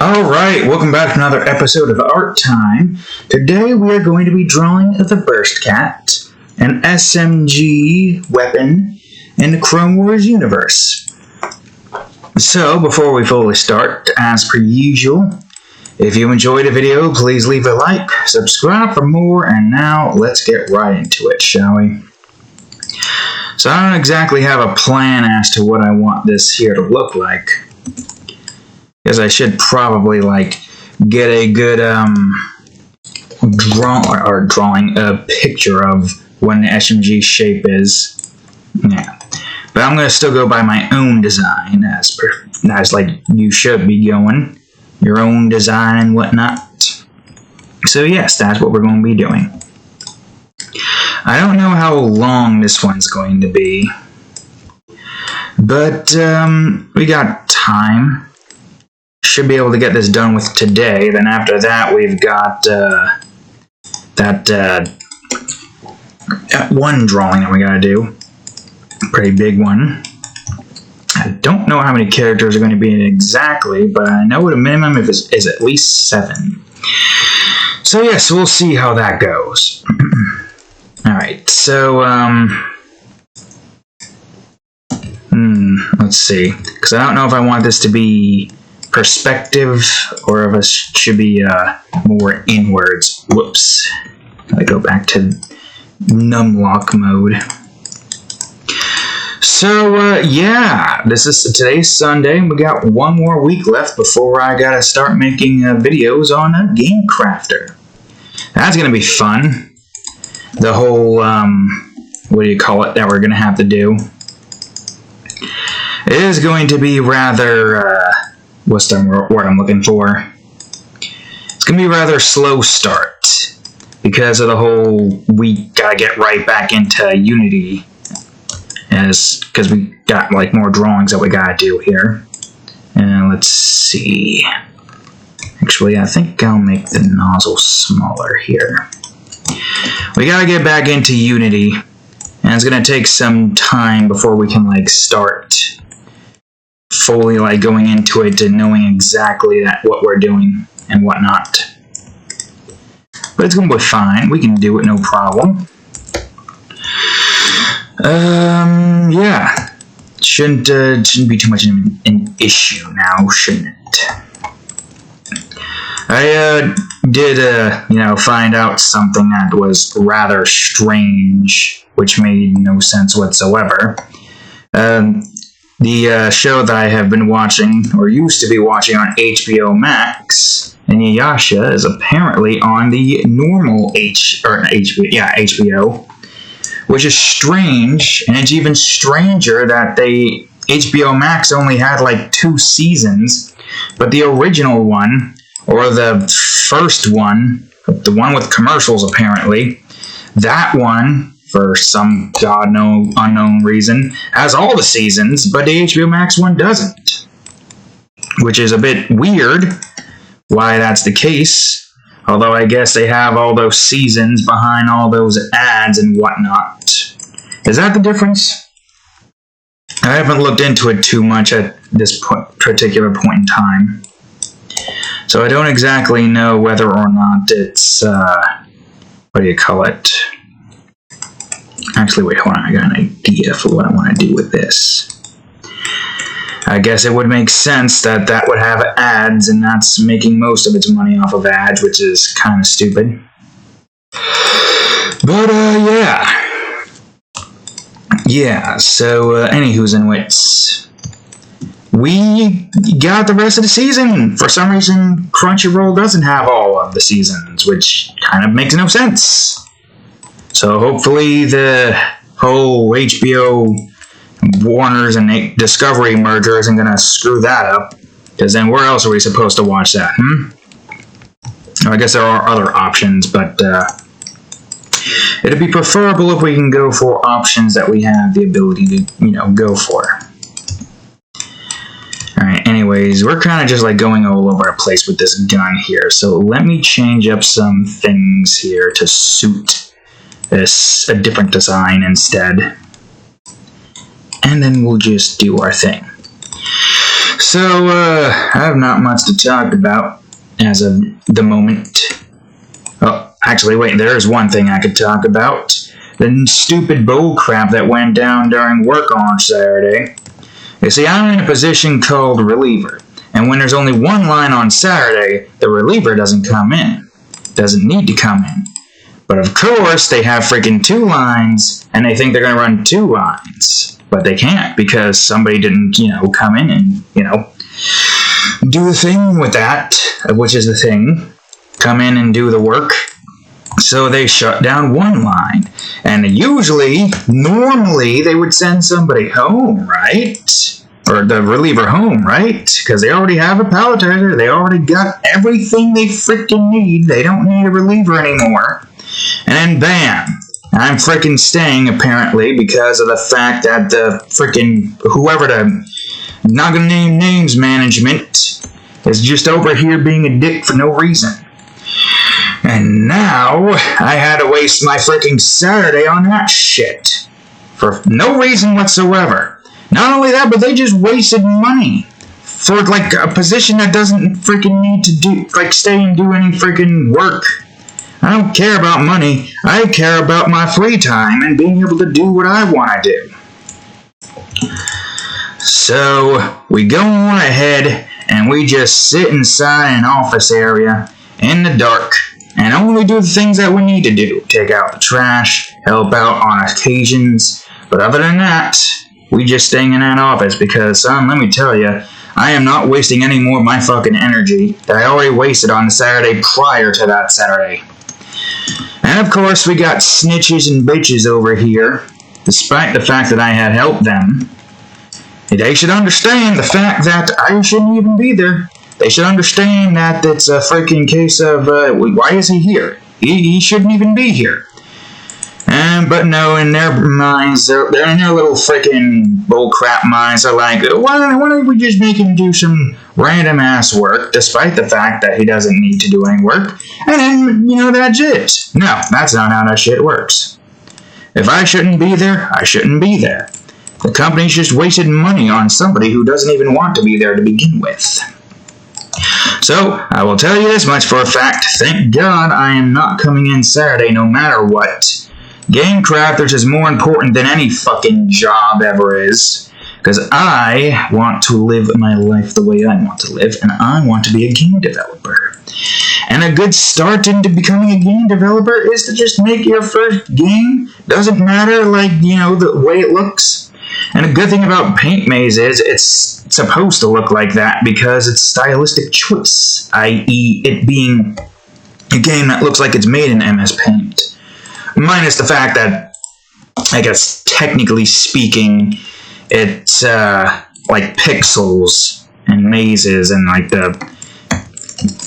Alright, welcome back to another episode of Art Time. Today we are going to be drawing the Burst Cat, an SMG weapon in the Chrome Wars universe. So, before we fully start, as per usual, if you enjoyed the video, please leave a like, subscribe for more, and now let's get right into it, shall we? So I don't exactly have a plan as to what I want this here to look like. Because I should probably, get a good, drawing a picture of what an SMG shape is. Yeah. But I'm going to still go by my own design, as you should be going. Your own design and whatnot. So yes, that's what we're going to be doing. I don't know how long this one's going to be. But, we got time. Should be able to get this done with today. Then after that, we've got that one drawing that we gotta do. Pretty big one. I don't know how many characters are going to be in it exactly, but I know at a minimum it is at least 7. So yes, we'll see how that goes. Alright, so let's see. Because I don't know if I want this to be perspective, or if it should be more inwards. Whoops. I go back to numlock mode. So, yeah, today's Sunday, and we got one more week left before I gotta start making videos on a Game Crafter. That's gonna be fun. The whole, what do you call it, that we're gonna have to do. It is going to be rather, what's the word I'm looking for? It's going to be a rather slow start because of the whole we gotta get right back into Unity, because we got more drawings that we gotta do here. And let's see. Actually, I think I'll make the nozzle smaller here. We gotta get back into Unity, and it's gonna take some time before we can start fully going into it and knowing exactly what we're doing and whatnot. But it's gonna be fine. We can do it, no problem. Yeah. Shouldn't be too much an issue now, shouldn't it? I did find out something that was rather strange, which made no sense whatsoever. The show that I have been watching, or used to be watching on HBO Max, Inuyasha, is apparently on the normal HBO, which is strange, and it's even stranger that HBO Max only had 2 seasons, but the original one, or the first one, the one with commercials apparently, that one, for some unknown reason, has all the seasons, but the HBO Max one doesn't. Which is a bit weird why that's the case, although I guess they have all those seasons behind all those ads and whatnot. Is that the difference? I haven't looked into it too much at this particular point in time. So I don't exactly know whether or not it's, what do you call it? Actually, wait, hold on, I got an idea for what I want to do with this. I guess it would make sense that would have ads, and that's making most of its money off of ads, which is kind of stupid. But, yeah. Yeah, so, anywho's in wits. We got the rest of the season. For some reason, Crunchyroll doesn't have all of the seasons, which kind of makes no sense. So hopefully the whole HBO, Warner's, and Discovery merger isn't going to screw that up. Because then where else are we supposed to watch that, I guess there are other options, but it'd be preferable if we can go for options that we have the ability to, go for. Alright, anyways, we're kind of just going all over the place with this gun here. So let me change up some things here to suit a different design instead, and then we'll just do our thing. So, I have not much to talk about as of the moment. Oh, actually, wait, there is one thing I could talk about. The stupid bullcrap that went down during work on Saturday. You see, I'm in a position called reliever, and when there's only one line on Saturday, the reliever doesn't come in. Doesn't need to come in. But of course, they have freaking 2 lines, and they think they're going to run 2 lines. But they can't, because somebody didn't, come in and, do the thing with that, which is the thing. Come in and do the work. So they shut down 1 line. And normally, they would send somebody home, right? Or the reliever home, right? Because they already have a palletizer. They already got everything they freaking need. They don't need a reliever anymore. And then bam, I'm freaking staying apparently because of the fact that the freaking not gonna name names management is just over here being a dick for no reason. And now I had to waste my freaking Saturday on that shit for no reason whatsoever. Not only that, but they just wasted money for like a position that doesn't freaking need to stay and do any freaking work. I don't care about money. I care about my free time and being able to do what I want to do. So, we go on ahead and we just sit inside an office area in the dark and only do the things that we need to do. Take out the trash, help out on occasions, but other than that, we just staying in that office because, son, let me tell you, I am not wasting any more of my fucking energy that I already wasted on the Saturday prior to that Saturday. And of course, we got snitches and bitches over here, despite the fact that I had helped them. They should understand the fact that I shouldn't even be there. They should understand that it's a freaking case of, why is he here? He shouldn't even be here. But no, in their minds, they're in their little freaking bullcrap minds. They're like, why don't we just make him do some random ass work, despite the fact that he doesn't need to do any work, and then, that's it. No, that's not how that shit works. If I shouldn't be there, I shouldn't be there. The company's just wasted money on somebody who doesn't even want to be there to begin with. So, I will tell you this much for a fact. Thank God I am not coming in Saturday no matter what. Game crafters is more important than any fucking job ever is. Because I want to live my life the way I want to live, and I want to be a game developer. And a good start into becoming a game developer is to just make your first game. Doesn't matter, the way it looks. And a good thing about Paint Maze is it's supposed to look like that because it's stylistic choice, i.e. it being a game that looks like it's made in MS Paint. Minus the fact that, I guess, technically speaking, it's, like pixels and mazes and,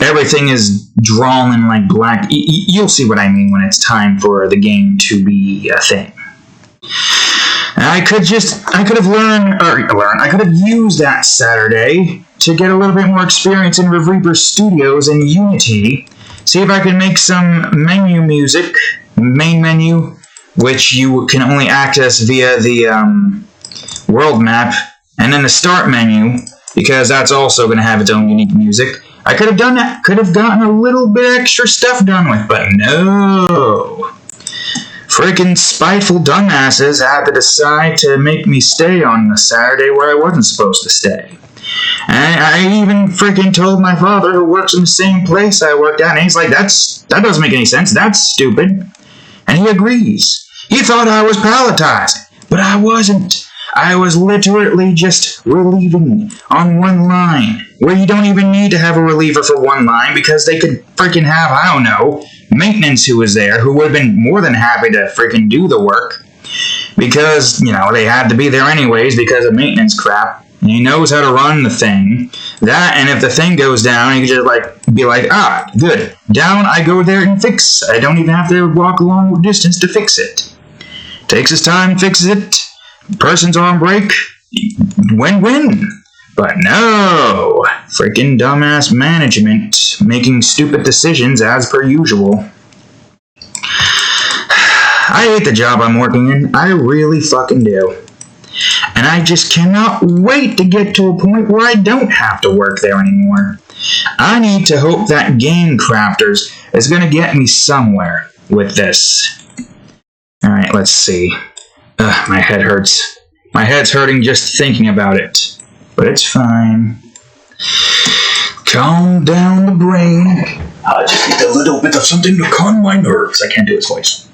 everything is drawn in, black. You'll see what I mean when it's time for the game to be a thing. And I could have used that Saturday to get a little bit more experience in Reaper Studios and Unity. See if I can make some menu music, main menu, which you can only access via the world map, and then the start menu, because that's also going to have its own unique music. I could have done that, could have gotten a little bit extra stuff done with, but no. Freaking spiteful dumbasses had to decide to make me stay on the Saturday where I wasn't supposed to stay. And I even freaking told my father, who works in the same place I worked at, and he's like, that doesn't make any sense, that's stupid. And he agrees. He thought I was palletizing, but I wasn't. I was literally just relieving on 1 line, where you don't even need to have a reliever for 1 line, because they could freaking have, I don't know, maintenance who was there, who would have been more than happy to freaking do the work, because, they had to be there anyways because of maintenance crap. And he knows how to run the thing. That, and if the thing goes down, he can just, be like, good. Down, I go there and fix. I don't even have to walk a long distance to fix it. Takes his time, fixes it. Person's on break. Win-win. But no. Freaking dumbass management making stupid decisions as per usual. I hate the job I'm working in. I really fucking do. And I just cannot wait to get to a point where I don't have to work there anymore. I need to hope that Game Crafters is going to get me somewhere with this. Alright, let's see. My head hurts. My head's hurting just thinking about it. But it's fine. Calm down the brain. I just need a little bit of something to calm my nerves. I can't do his voice.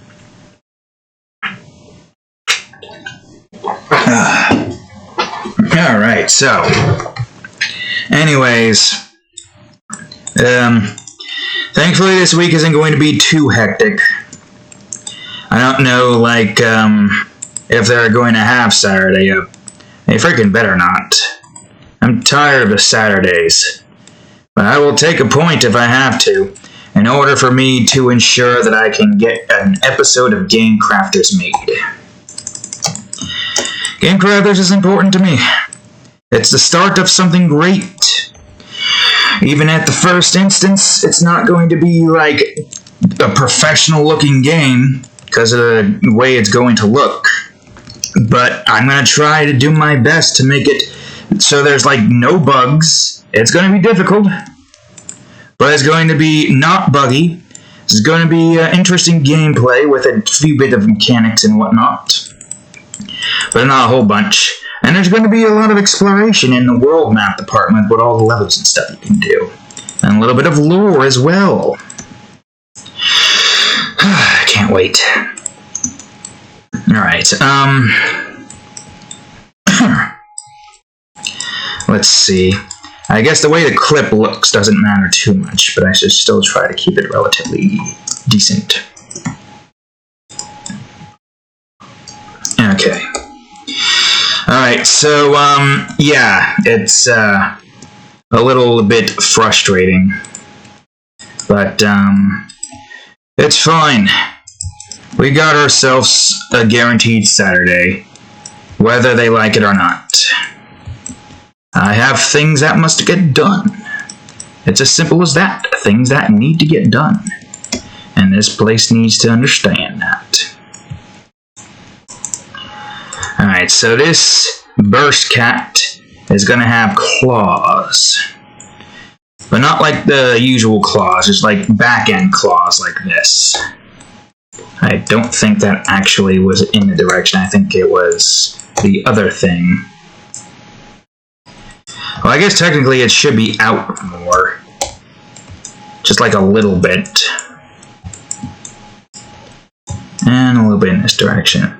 Alright, so. Anyways. Thankfully this week isn't going to be too hectic. I don't know, like, if they're going to have Saturday up. They freaking better not. I'm tired of the Saturdays. But I will take a point if I have to, in order for me to ensure that I can get an episode of Game Crafters made. Game Crafters is important to me. It's the start of something great. Even at the first instance, it's not going to be like a professional-looking game because of the way it's going to look. But I'm going to try to do my best to make it so there's like no bugs. It's going to be difficult, but it's going to be not buggy. It's going to be interesting gameplay with a few bit of mechanics and whatnot, but not a whole bunch. And there's going to be a lot of exploration in the world map department with all the levels and stuff you can do, and a little bit of lore as well. I can't wait. Alright, let's see. I guess the way the clip looks doesn't matter too much, but I should still try to keep it relatively decent. Okay. Alright, so, yeah, it's, a little bit frustrating. But, it's fine. We got ourselves a guaranteed Saturday, whether they like it or not. I have things that must get done. It's as simple as that. Things that need to get done. And this place needs to understand that. Alright, so this burst cat is going to have claws. But not like the usual claws, just like back-end claws like this. I don't think that actually was in the direction. I think it was the other thing. Well, I guess technically it should be out more. Just like a little bit. And a little bit in this direction.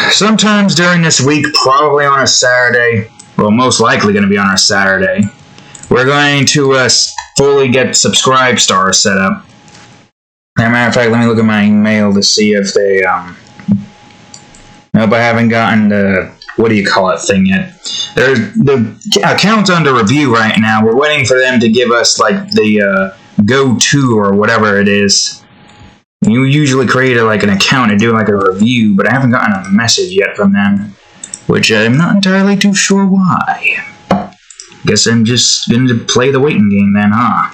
Sometime during this week, probably on a Saturday, well, most likely going to be on a Saturday, we're going to fully get Subscribe Star set up. As a matter of fact, let me look at my email to see if they, nope, I haven't gotten the, what do you call it thing yet. There's the account's under review right now. We're waiting for them to give us, like, the, go-to or whatever it is. You usually create like an account and do like a review, but I haven't gotten a message yet from them, which I'm not entirely too sure why. Guess I'm just going to play the waiting game then, huh?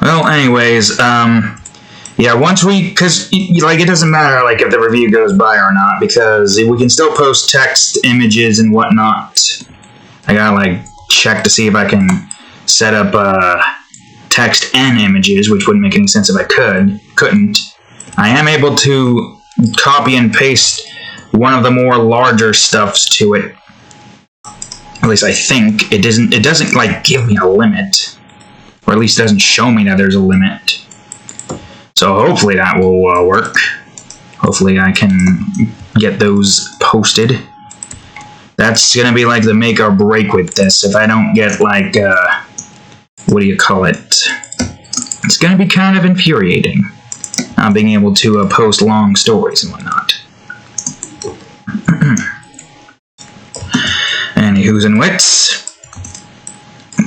Well, anyways, yeah, once we, because, like, it doesn't matter, like, if the review goes by or not, because we can still post text, images, and whatnot. I gotta, like, check to see if I can set up, text and images, which wouldn't make any sense if I couldn't. I am able to copy and paste one of the more larger stuffs to it. At least I think. It doesn't like give me a limit. Or at least doesn't show me that there's a limit. So hopefully that will work. Hopefully I can get those posted. That's gonna be like the make or break with this. If I don't get like what do you call it? It's going to be kind of infuriating, not being able to post long stories and whatnot. Anywho's and wits.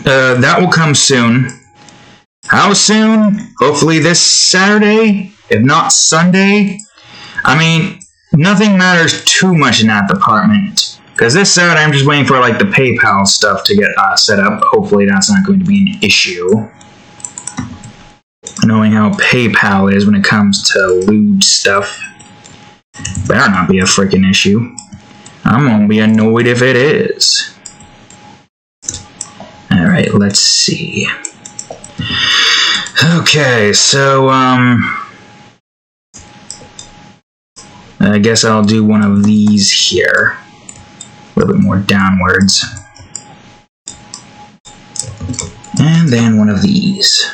That will come soon. How soon? Hopefully this Saturday, if not Sunday. I mean, nothing matters too much in that department. Because this Saturday, I'm just waiting for like the PayPal stuff to get set up. Hopefully that's not going to be an issue. Knowing how PayPal is when it comes to lewd stuff. Better not be a freaking issue. I'm gonna be annoyed if it is. Alright, let's see. Okay, so, I guess I'll do one of these here. A little bit more downwards. And then one of these.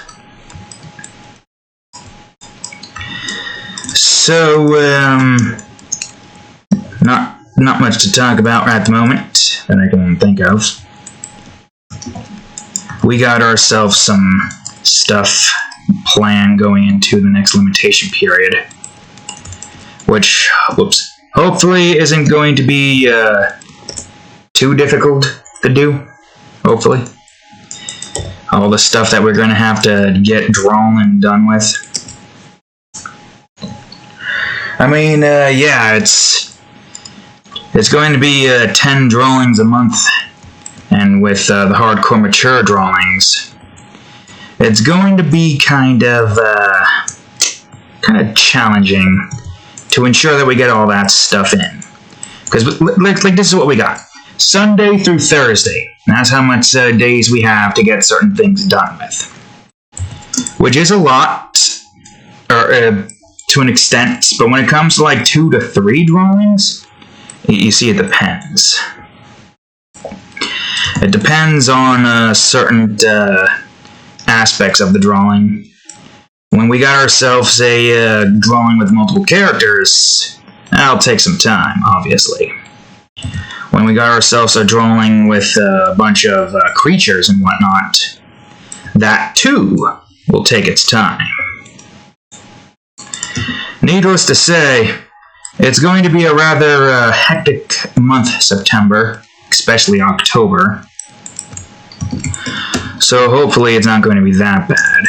So, not much to talk about at the moment that I can think of. We got ourselves some stuff planned going into the next limitation period, which, hopefully isn't going to be too difficult to do, hopefully. All the stuff that we're going to have to get drawn and done with. I mean, yeah, it's going to be 10 drawings a month, and with the hardcore mature drawings, it's going to be kind of challenging to ensure that we get all that stuff in. Because, like, this is what we got. Sunday through Thursday. That's how much days we have to get certain things done with. Which is a lot, or to an extent, but when it comes to like 2 to 3 drawings, you see it depends. It depends on certain aspects of the drawing. When we got ourselves a drawing with multiple characters, that'll take some time, obviously. When we got ourselves a drawing with a bunch of creatures and whatnot, that too will take its time. Needless to say, it's going to be a rather hectic month, September, especially October. So hopefully it's not going to be that bad.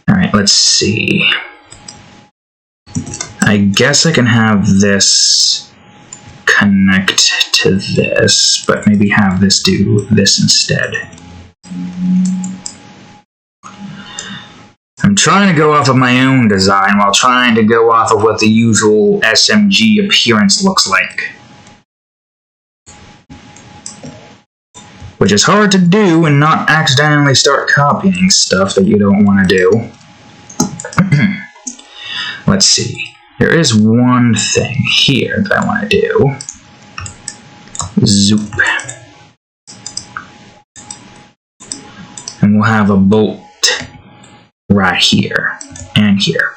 Alright, let's see. I guess I can have this connect to this, but maybe have this do this instead. I'm trying to go off of my own design while trying to go off of what the usual SMG appearance looks like. Which is hard to do and not accidentally start copying stuff that you don't want to do. Let's see. There is one thing here that I want to do. Zoop. And we'll have a bolt right here and here.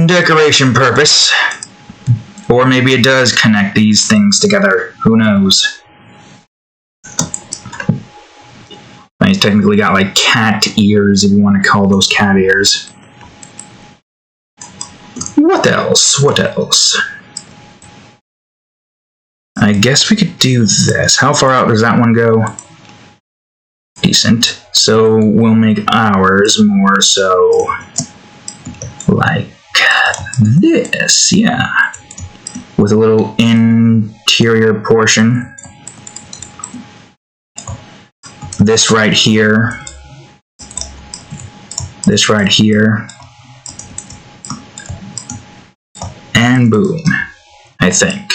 Decoration purpose. Or maybe it does connect these things together. Who knows? He's technically got like cat ears, if you want to call those cat ears. What else? What else? I guess we could do this. How far out does that one go? Decent. So we'll make ours more so like this, yeah. With a little interior portion. This right here. This right here. And boom, I think.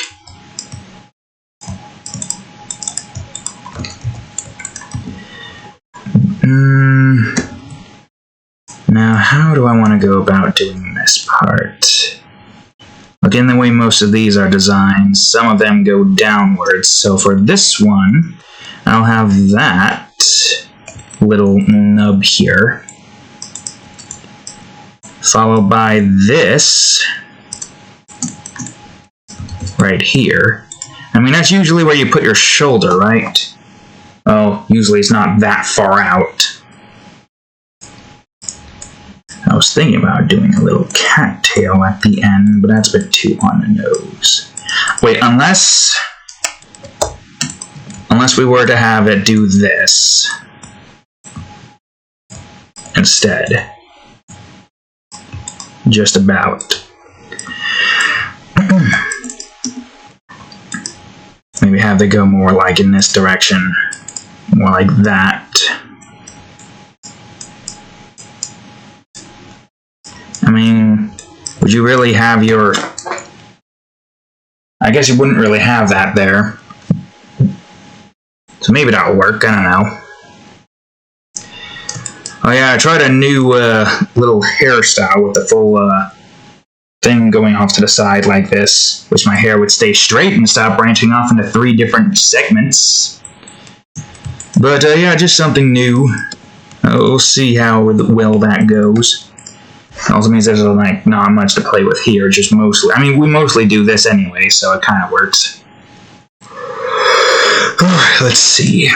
Now, how do I want to go about doing this part? Again, the way most of these are designed, some of them go downwards. So for this one, I'll have that little nub here, followed by this right here. I mean, that's usually where you put your shoulder, right? Oh, usually it's not that far out. I was thinking about doing a little cattail at the end, but that's a bit too on the nose. Wait, unless we were to have it do this instead. Just about. Maybe have it go more like in this direction. More like that. I mean, we Would you really have your... I guess you wouldn't really have that there. So maybe that'll work, I don't know. Oh yeah, I tried a new little hairstyle with the full thing going off to the side like this, which my hair would stay straight and stop branching off into 3 different segments. But yeah, just something new. We'll see how well that goes. It also means there's like not much to play with here, just mostly. I mean, we mostly do this anyway, so it kind of works. Alright, let's see.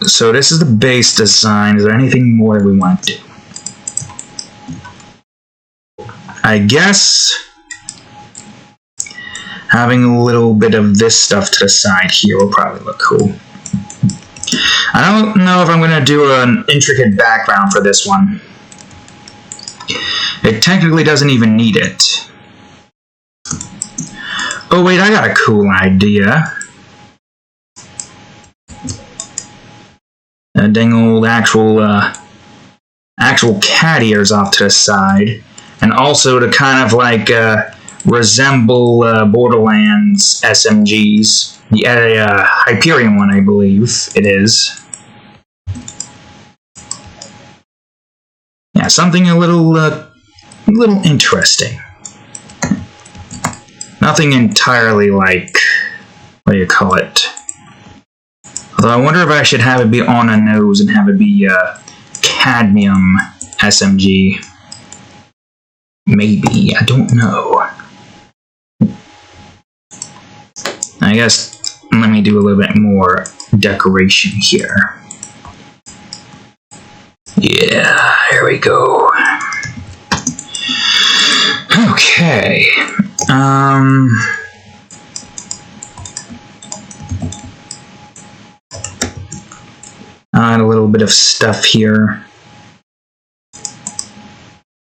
So this is the base design. Is there anything more that we want to do? I guess having a little bit of this stuff to the side here will probably look cool. I don't know if I'm going to do an intricate background for this one. It technically doesn't even need it. Oh wait, I got a cool idea. A dang old actual cat ears off to the side. And also to kind of like resemble Borderlands SMGs. The Hyperion one, I believe it is. Yeah, something a little interesting. Nothing entirely like, what do you call it? Although I wonder if I should have it be on a nose and have it be cadmium SMG. Maybe, I don't know. I guess let me do a little bit more decoration here. Yeah, here we go. Okay. Add a little bit of stuff here.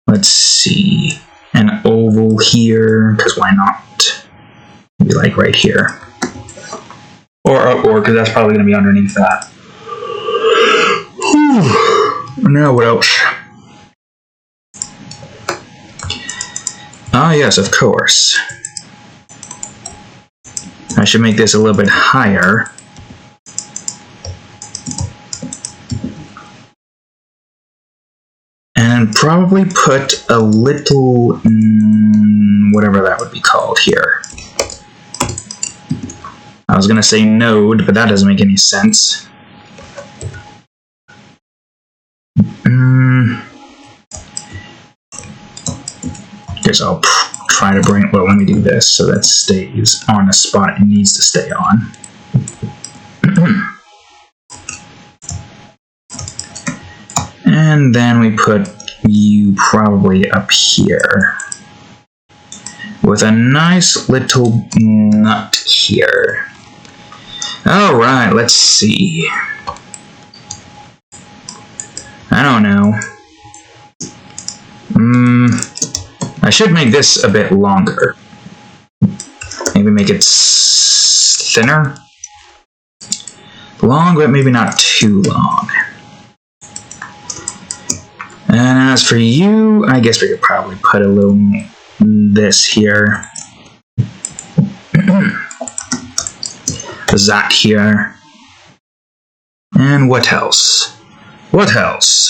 Let's see. An oval here, because why not? Maybe like right here. Or because that's probably going to be underneath that. Now what else? Ah, yes, of course. I should make this a little bit higher. And probably put a little, whatever that would be called here. I was going to say node, but that doesn't make any sense. Guess I'll try to bring, well, let me do this so that stays on the spot it needs to stay on. And then we put you probably up here with a nice little nut here. Alright, let's see. I don't know. I should make this a bit longer. Maybe make it thinner. Long, but maybe not too long. And as for you, I guess we could probably put a little this here. That here. And what else? What else?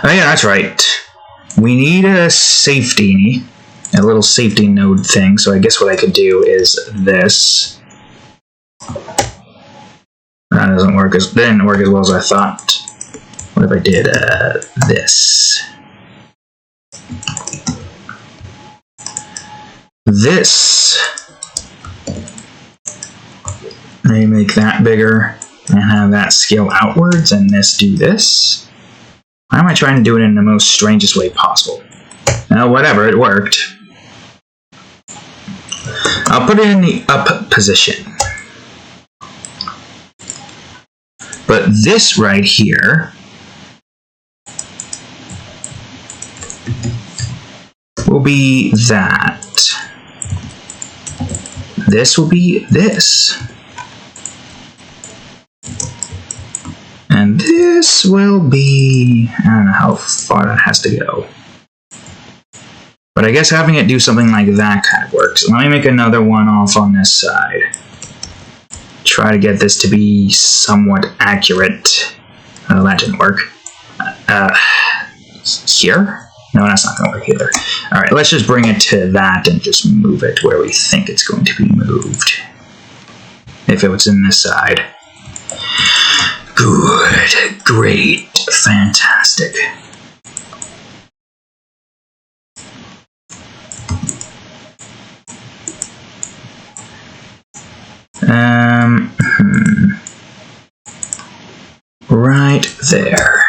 Oh yeah, that's right. We need a little safety node thing, so I guess what I could do is this. That doesn't work didn't work as well as I thought. What if I did this? This. Maybe make that bigger and have that scale outwards, and this do this. Why am I trying to do it in the most strangest way possible? Now, whatever, it worked. I'll put it in the up position. But this right here will be that. This will be this. And this this will be... I don't know how far that has to go. But I guess having it do something like that kind of works. Let me make another one off on this side. Try to get this to be somewhat accurate. Oh, that didn't work. Here? No, that's not going to work either. Alright, let's just bring it to that and just move it where we think it's going to be moved. If it was in this side. Good, great, fantastic. Right there.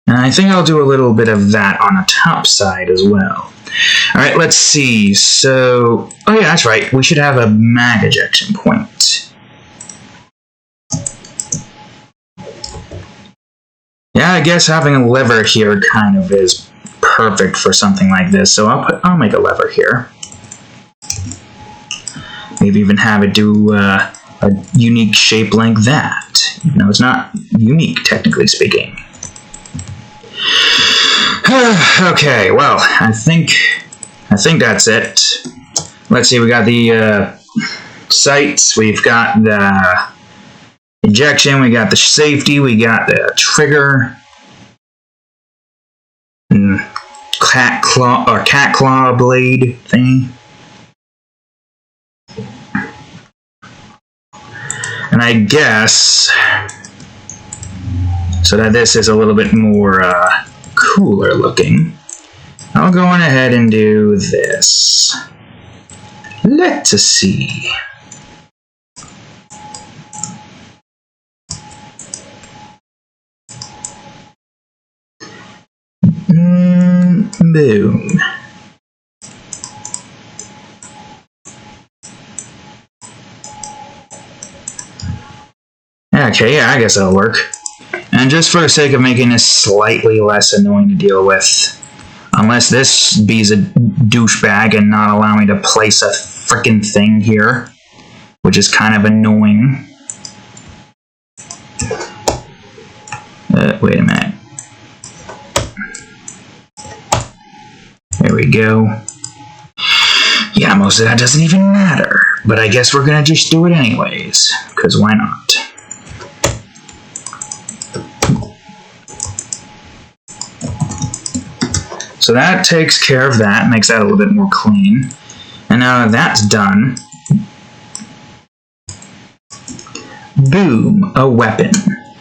And I think I'll do a little bit of that on the top side as well. Alright, let's see. So, oh yeah, that's right. We should have a mag ejection point. Yeah, I guess having a lever here kind of is perfect for something like this. So I'll make a lever here. Maybe even have it do a unique shape like that. Even though it's not unique, technically speaking. Okay, well, I think that's it. Let's see, we got the sights, we've got the ejection, we got the safety, we got the trigger, and cat claw blade thing. And I guess so that this is a little bit more cooler looking, I'll go on ahead and do this. Let's see. Boom. Okay, yeah, I guess that'll work. And just for the sake of making this slightly less annoying to deal with, unless this be's a douchebag and not allow me to place a frickin' thing here, which is kind of annoying. Wait a minute. There we go. Yeah, most of that doesn't even matter, but I guess we're gonna just do it anyways, because why not? So that takes care of that, makes that a little bit more clean. And now that that's done, boom, a weapon,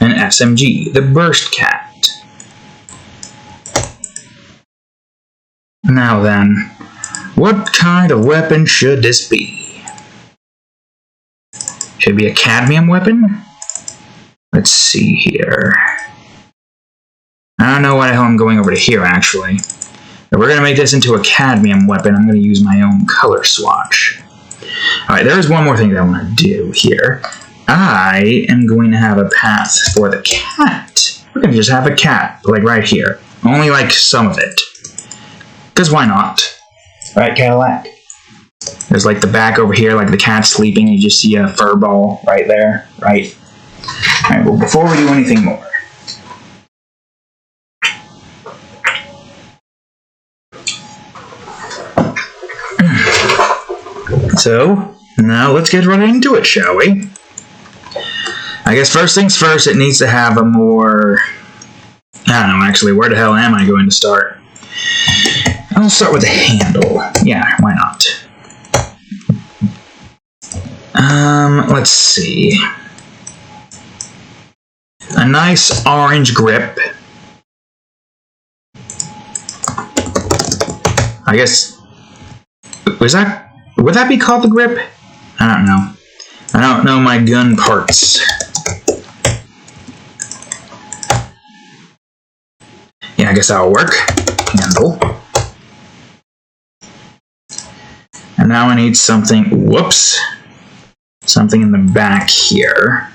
an SMG, the Burst Cat. Now then, what kind of weapon should this be? Should it be a cadmium weapon? Let's see here. I don't know why the hell I'm going over to here, actually. If we're going to make this into a cadmium weapon, I'm going to use my own color swatch. Alright, there's one more thing that I want to do here. I am going to have a path for the cat. We're going to just have a cat, like right here. Only like some of it. Because why not? Right, Cadillac? There's like the back over here, like the cat's sleeping. You just see a fur ball right there, right? Alright, well, before we do anything more, so, now let's get right into it, shall we? I guess first things first, it needs to have a more... I don't know, actually, where the hell am I going to start? I'll start with the handle. Yeah, why not? Let's see. A nice orange grip. I guess... would that be called the grip? I don't know. I don't know my gun parts. Yeah, I guess that'll work. Handle. And now I need something, whoops, something in the back here.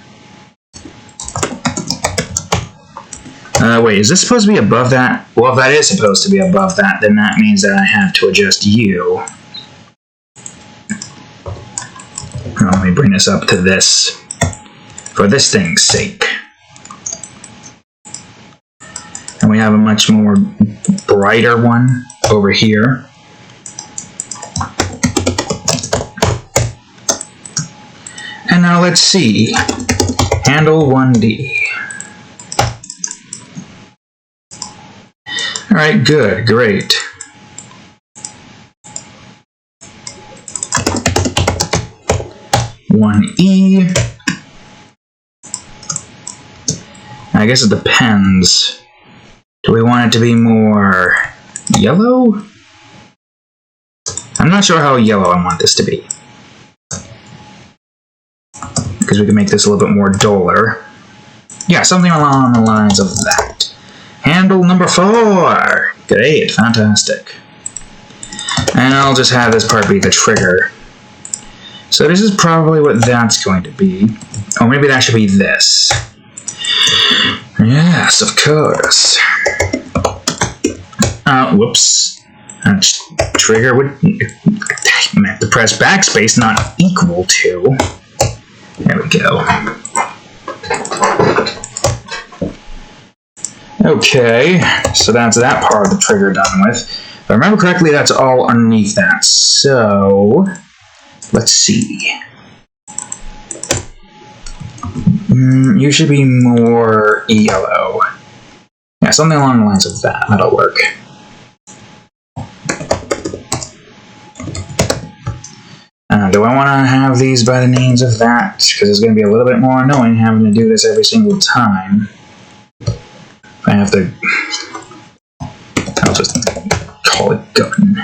Wait, is this supposed to be above that? Well, if that is supposed to be above that, then that means that I have to adjust you. Now let me bring this up to this, for this thing's sake. And we have a much more brighter one over here. And now let's see. Handle 1D. Alright, good, great. One E. I guess it depends. Do we want it to be more yellow? I'm not sure how yellow I want this to be. Because we can make this a little bit more duller. Yeah, something along the lines of that. Handle number 4. Great, fantastic. And I'll just have this part be the trigger. So this is probably what that's going to be. Or maybe that should be this. Yes, of course. Whoops. Trigger would... I meant to press backspace, not equal to. There we go. Okay, so that's that part of the trigger done with. If I remember correctly, that's all underneath that. So, let's see. You should be more yellow. Yeah, something along the lines of that. That'll work. Do I want to have these by the names of that? Because it's going to be a little bit more annoying having to do this every single time. If I have to... I'll just call it gun.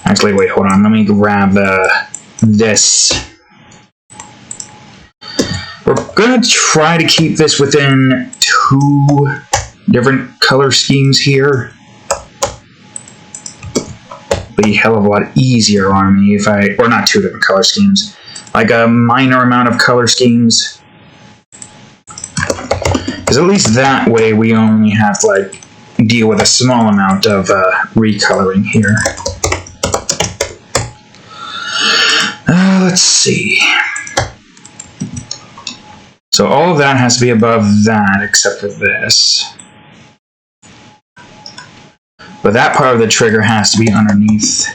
Actually, wait, hold on. Let me grab this. We're going to try to keep this within 2 different color schemes here. Be a hell of a lot easier on me if I... Or not 2 different color schemes. Like a minor amount of color schemes. Because at least that way we only have to, like, deal with a small amount of recoloring here. Let's see. So all of that has to be above that, except for this. But that part of the trigger has to be underneath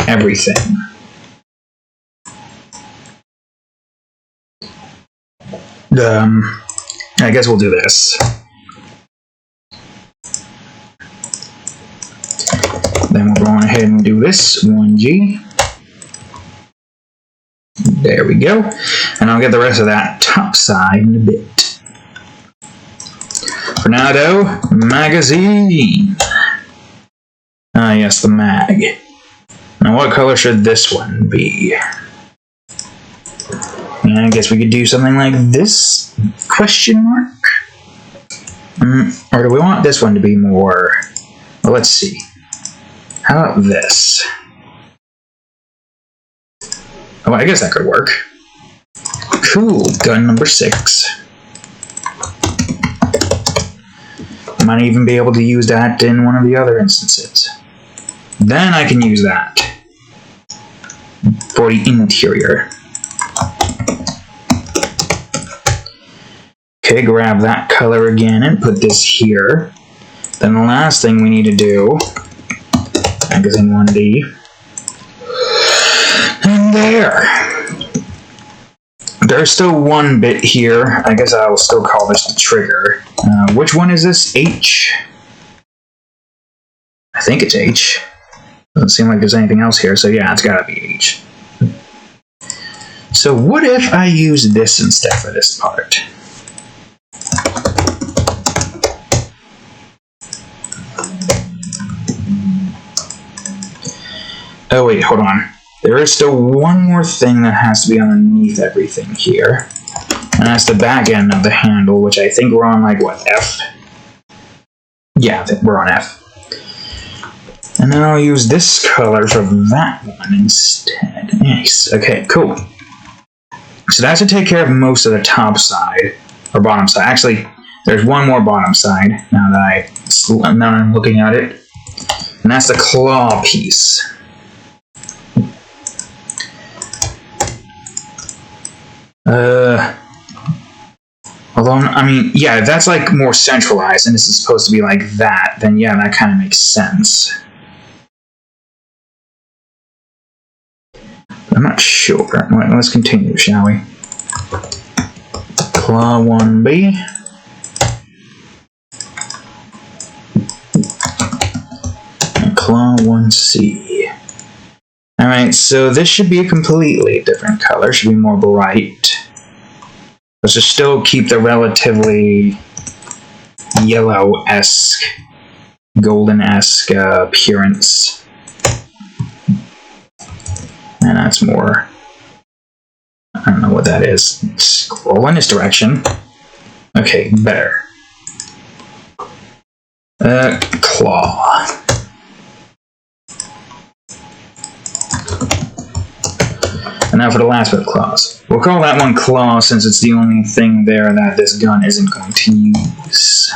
everything. I guess we'll do this. Then we'll go on ahead and do this, 1G. There we go. And I'll get the rest of that top side in a bit. For now, though, magazine. Ah, yes, the mag. Now, what color should this one be? And I guess we could do something like this? Question mark? Or do we want this one to be more... Well, let's see. How about this? Oh, I guess that could work. Cool, gun number 6. I might even be able to use that in one of the other instances. Then I can use that for the interior. Okay, grab that color again and put this here. Then the last thing we need to do, magazine 1D, and there. There's still one bit here. I guess I will still call this the trigger. Which one is this? H? I think it's H. Doesn't seem like there's anything else here, so yeah, it's gotta be H. So what if I use this instead for this part? Oh wait, hold on. There is still one more thing that has to be underneath everything here. And that's the back end of the handle, which I think we're on, like, what, F? Yeah, I think we're on F. And then I'll use this color for that one instead. Nice. Okay, cool. So that should take care of most of the top side, or bottom side. Actually, there's one more bottom side, now that I'm looking at it. And that's the claw piece. Although, I mean, yeah, if that's like more centralized and this is supposed to be like that, then yeah, that kind of makes sense. I'm not sure. Let's continue, shall we? Claw 1B. And Claw 1C. Alright, so this should be a completely different color. Should be more bright. Let's just still keep the relatively yellow-esque, golden-esque appearance. And that's more... I don't know what that is. Scroll in this direction. Okay, better. Claw. And now for the last bit of claws. We'll call that one claw since it's the only thing there that this gun isn't going to use.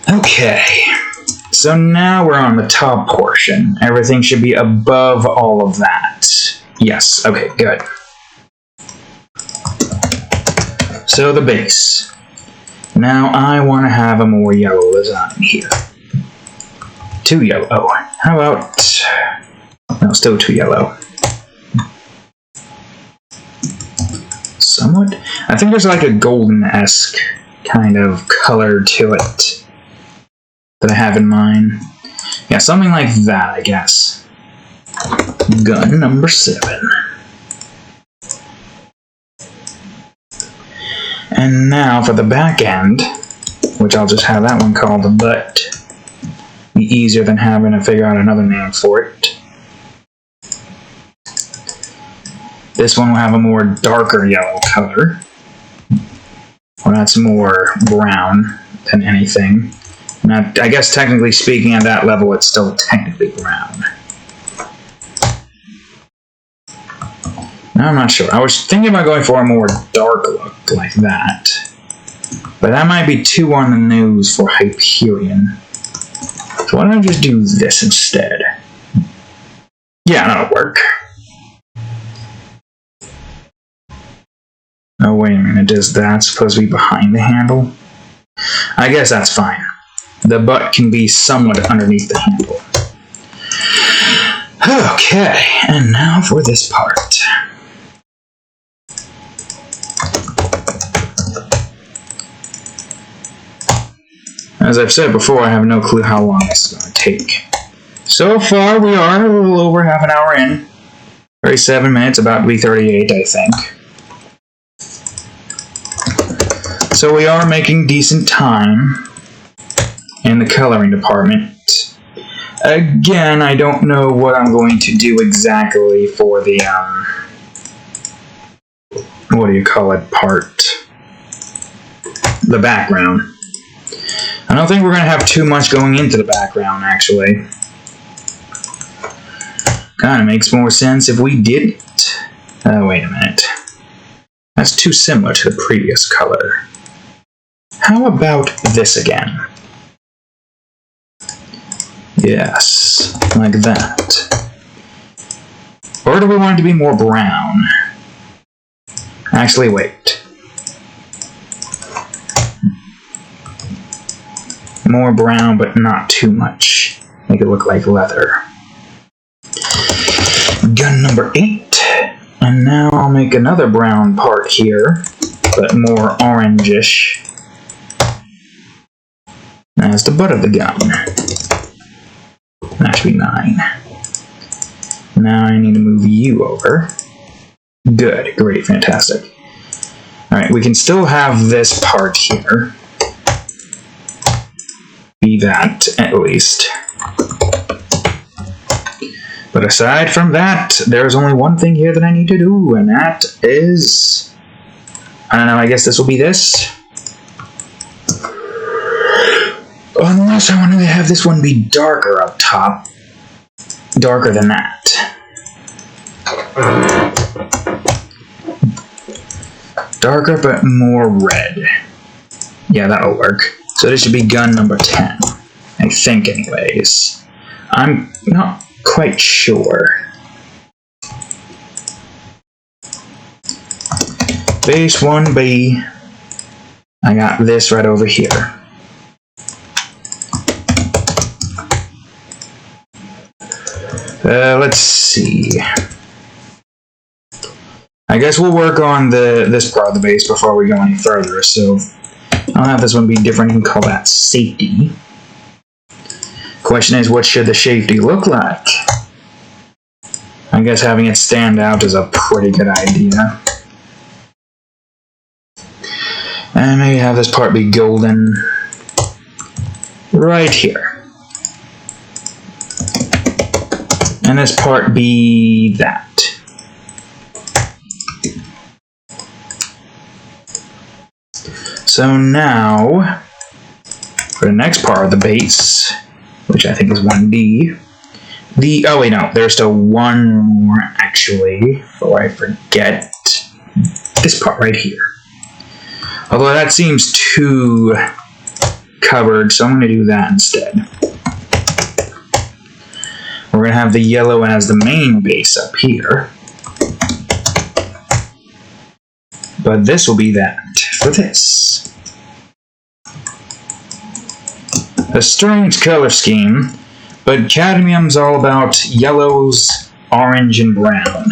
Okay. So now we're on the top portion. Everything should be above all of that. Yes, okay, good. So the base. Now I want to have a more yellow design here. Too yellow. Oh, how about... No, still too yellow. Somewhat. I think there's like a golden-esque kind of color to it that I have in mind. Yeah, something like that, I guess. Gun number 7. And now for the back end, which I'll just have that one called the butt. Be easier than having to figure out another name for it. This one will have a more darker yellow color. Well, that's more brown than anything. Now, I guess technically speaking, at that level, it's still technically brown. I'm not sure. I was thinking about going for a more dark look like that. But that might be too on the nose for Hyperion. So why don't I just do this instead? Yeah, that'll work. Oh, wait a minute. Is that supposed to be behind the handle? I guess that's fine. The butt can be somewhat underneath the handle. Okay, and now for this part. As I've said before, I have no clue how long this is going to take. So far, we are a little over half an hour in. 37 minutes, about to be 38, I think. So we are making decent time in the coloring department. Again, I don't know what I'm going to do exactly for the, what do you call it, part? The background. I don't think we're going to have too much going into the background, actually. Kind of makes more sense if we didn't. Wait a minute. That's too similar to the previous color. How about this again? Yes, like that. Or do we want it to be more brown? Actually, wait. More brown, but not too much. Make it look like leather. Gun number 8. And now I'll make another brown part here, but more orangish. That's the butt of the gun. That should be 9. Now I need to move you over. Good, great, fantastic. Alright, we can still have this part here. Be that, at least. But aside from that, there's only one thing here that I need to do, and that is... I don't know, I guess this will be this. Unless I want to have this one be darker up top. Darker than that. Darker, but more red. Yeah, that'll work. So this should be gun number 10. I think, anyways. I'm not quite sure. base 1B. I got this right over here. Let's see. I guess we'll work on this part of the base before we go any further. So I'll have this one be different and call that safety. Question is, what should the safety look like? I guess having it stand out is a pretty good idea. And maybe have this part be golden right here. And this part be that. So now, for the next part of the base, which I think is 1D, oh wait, no, there's still one more actually, before I forget, this part right here. Although that seems too covered, so I'm going to do that instead. We're going to have the yellow as the main base up here. But this will be that for this. A strange color scheme, but cadmium's all about yellows, orange, and brown.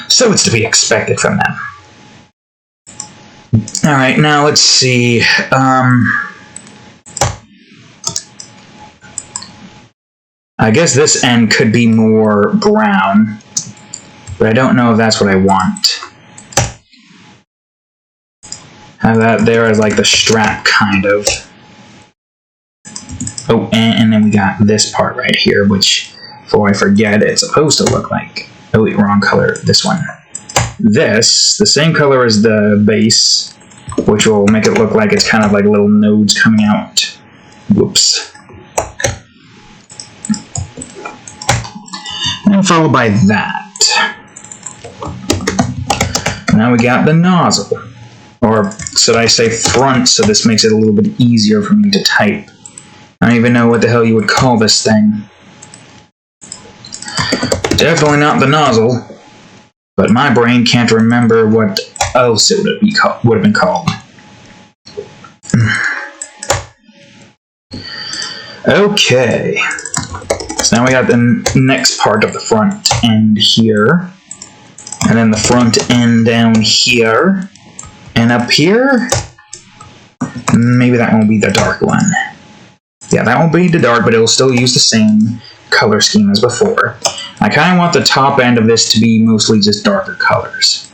So it's to be expected from them. Alright, now let's see. I guess this end could be more brown, but I don't know if that's what I want. Have that there as like the strap, kind of. Oh, and then we got this part right here, which, before I forget, it's supposed to look like... Oh, wait, wrong color. This one. This, the same color as the base, which will make it look like it's kind of like little nodes coming out. Whoops. And followed by that. Now we got the nozzle. Or should I say front, so this makes it a little bit easier for me to type. I don't even know what the hell you would call this thing. Definitely not the nozzle. But my brain can't remember what else it would have been called. Okay. So now we got the next part of the front end here. And then the front end down here. And up here, maybe that won't be the dark one. Yeah, that won't be the dark, but it'll still use the same color scheme as before. I kind of want the top end of this to be mostly just darker colors,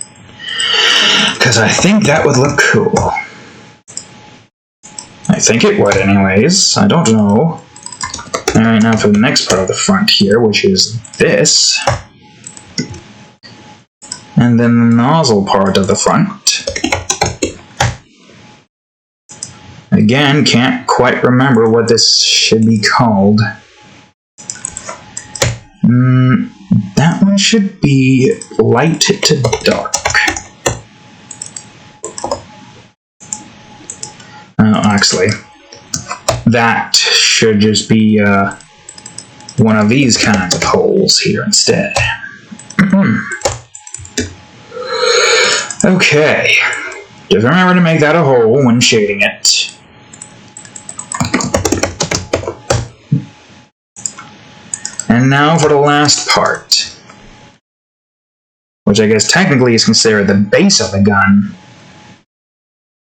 because I think that would look cool. I think it would anyways. I don't know. Alright, now for the next part of the front here, which is this. And then the nozzle part of the front. Again, can't quite remember what this should be called. That one should be light to dark. Actually, that should just be one of these kinds of holes here instead. Okay. Just remember to make that a hole when shading it. And now for the last part, which I guess technically is considered the base of the gun.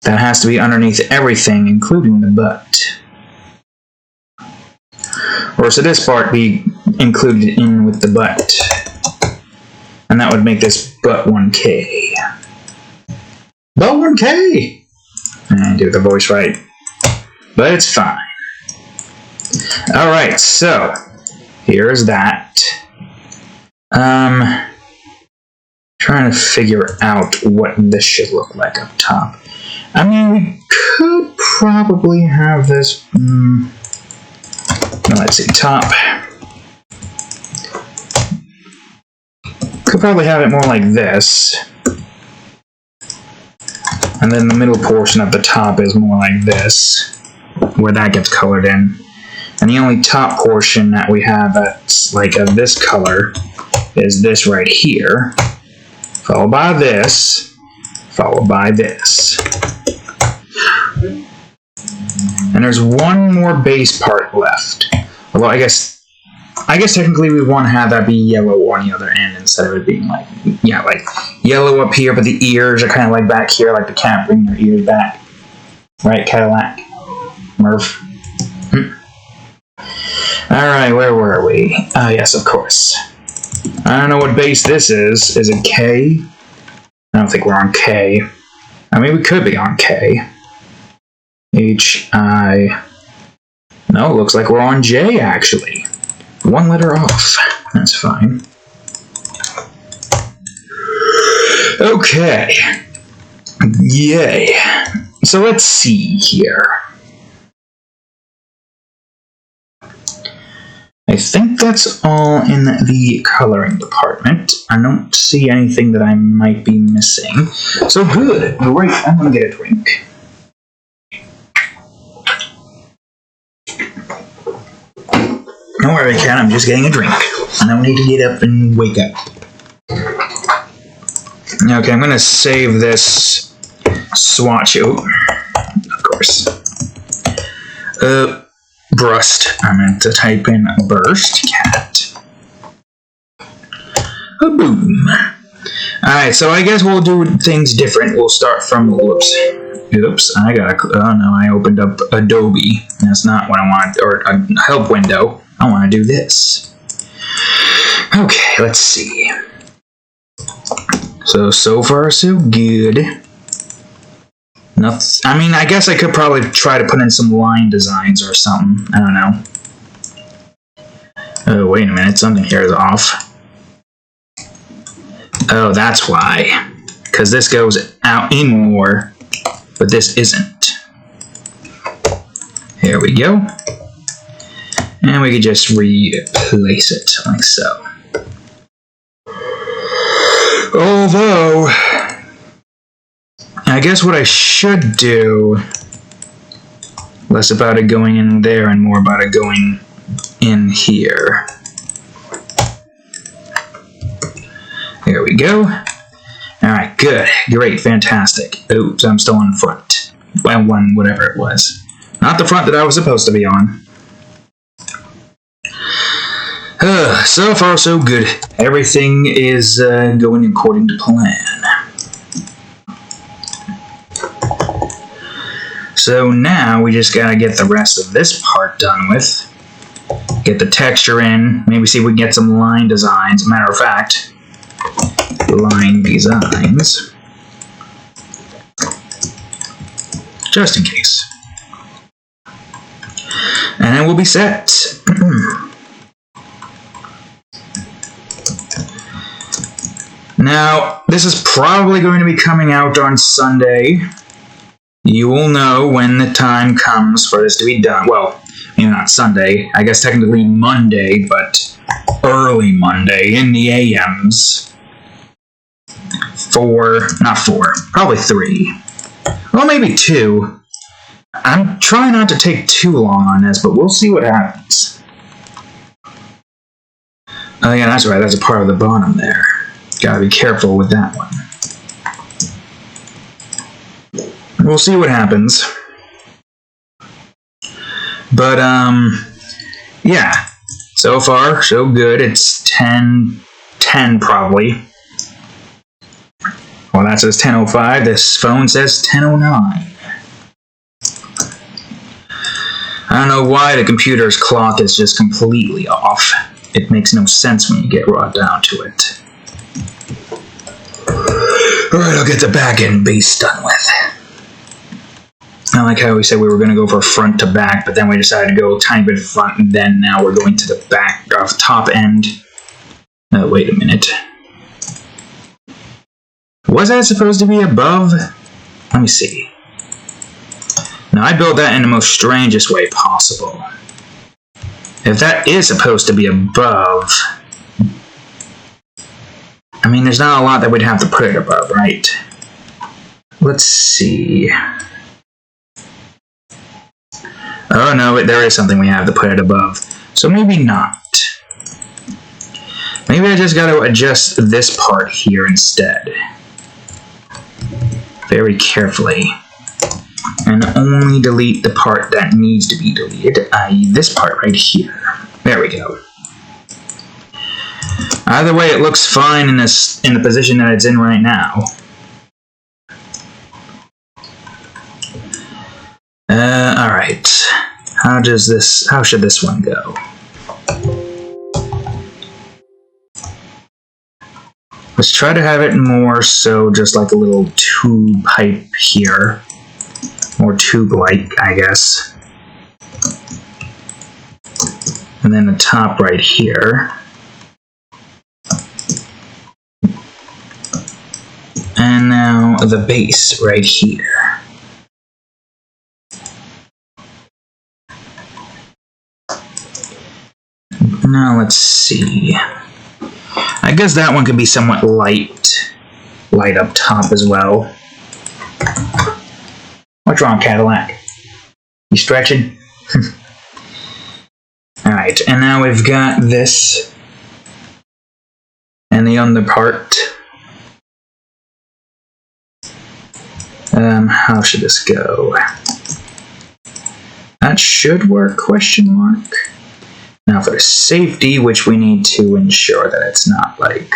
That has to be underneath everything, including the butt. Or should this part be included in with the butt? And that would make this butt 1K. Butt 1K! I didn't do the voice right. But it's fine. Alright, so here's that. Trying to figure out what this should look like up top. I mean, we could probably have this. Let's see, top. Could probably have it more like this. And then the middle portion of the top is more like this, where that gets colored in. And the only top portion that we have that's like of this color is this right here, followed by this, followed by this. And there's one more base part left. Although I guess technically we want to have that be yellow on the other end instead of it being like, yeah, like yellow up here, but the ears are kind of like back here, like the cat bringing their ears back. Right, Cadillac? Murph? Alright, where were we? Yes, of course. I don't know what base this is. Is it K? I don't think we're on K. I mean, we could be on K. H, I... No, it looks like we're on J, actually. One letter off. That's fine. Okay. Yay. So let's see here. I think that's all in the coloring department. I don't see anything that I might be missing. So good. Great. I'm going to get a drink. Don't worry, Cat. I'm just getting a drink. No need to get up and wake up. Okay, I'm going to save this swatch. Oh, of course. Brust. I meant to type in burst cat. Boom. Alright, so I guess we'll do things different. We'll start from, whoops, I opened up Adobe. That's not what I want, or a help window. I want to do this. Okay, let's see. So far so good. Nothing. I mean, I guess I could probably try to put in some line designs or something. I don't know. Oh, wait a minute. Something here is off. Oh, that's why. Because this goes out in more, but this isn't. Here we go. And we could just replace it like so. Although, I guess what I should do, less about it going in there and more about it going in here. There we go. Alright, good. Great, fantastic. Oops, I'm still on front. Well, one, whatever it was. Not the front that I was supposed to be on. So far, so good. Everything is going according to plan. So now we just gotta get the rest of this part done with. Get the texture in. Maybe see if we can get some line designs. Matter of fact, line designs. Just in case. And then we'll be set. Now, this is probably going to be coming out on Sunday. You will know when the time comes for this to be done. Well, not Sunday. I guess technically Monday, but early Monday in the AMs. Probably 3. Well, maybe 2. I'm trying not to take too long on this, but we'll see what happens. Oh yeah, that's right. That's a part of the bottom there. Gotta be careful with that one. We'll see what happens. But, yeah. So far, so good. It's 10:10 probably. Well, that says 10:05. This phone says 10:09. I don't know why the computer's clock is just completely off. It makes no sense when you get right down to it. Alright, I'll get the back end base done with. I like how we said we were going to go for front to back, but then we decided to go a tiny bit front, and then now we're going to the back of top end. Oh, wait a minute. Was that supposed to be above? Let me see. Now, I built that in the most strangest way possible. If that is supposed to be above, I mean, there's not a lot that we'd have to put it above, right? Let's see. Oh, no, there is something we have to put it above. So maybe not. Maybe I just got to adjust this part here instead. very carefully. And only delete the part that needs to be deleted, i.e. this part right here. There we go. Either way, it looks fine in the position that it's in right now. Alright. How should this one go? Let's try to have it more so just like a little tube pipe here. More tube-like, I guess. And then the top right here. And now the base right here. Now let's see. I guess that one could be somewhat light up top as well. What's wrong, Cadillac? You stretching? Alright, and now we've got this and the under part. How should this go? That should work, question mark. Now for the safety, which we need to ensure that it's not like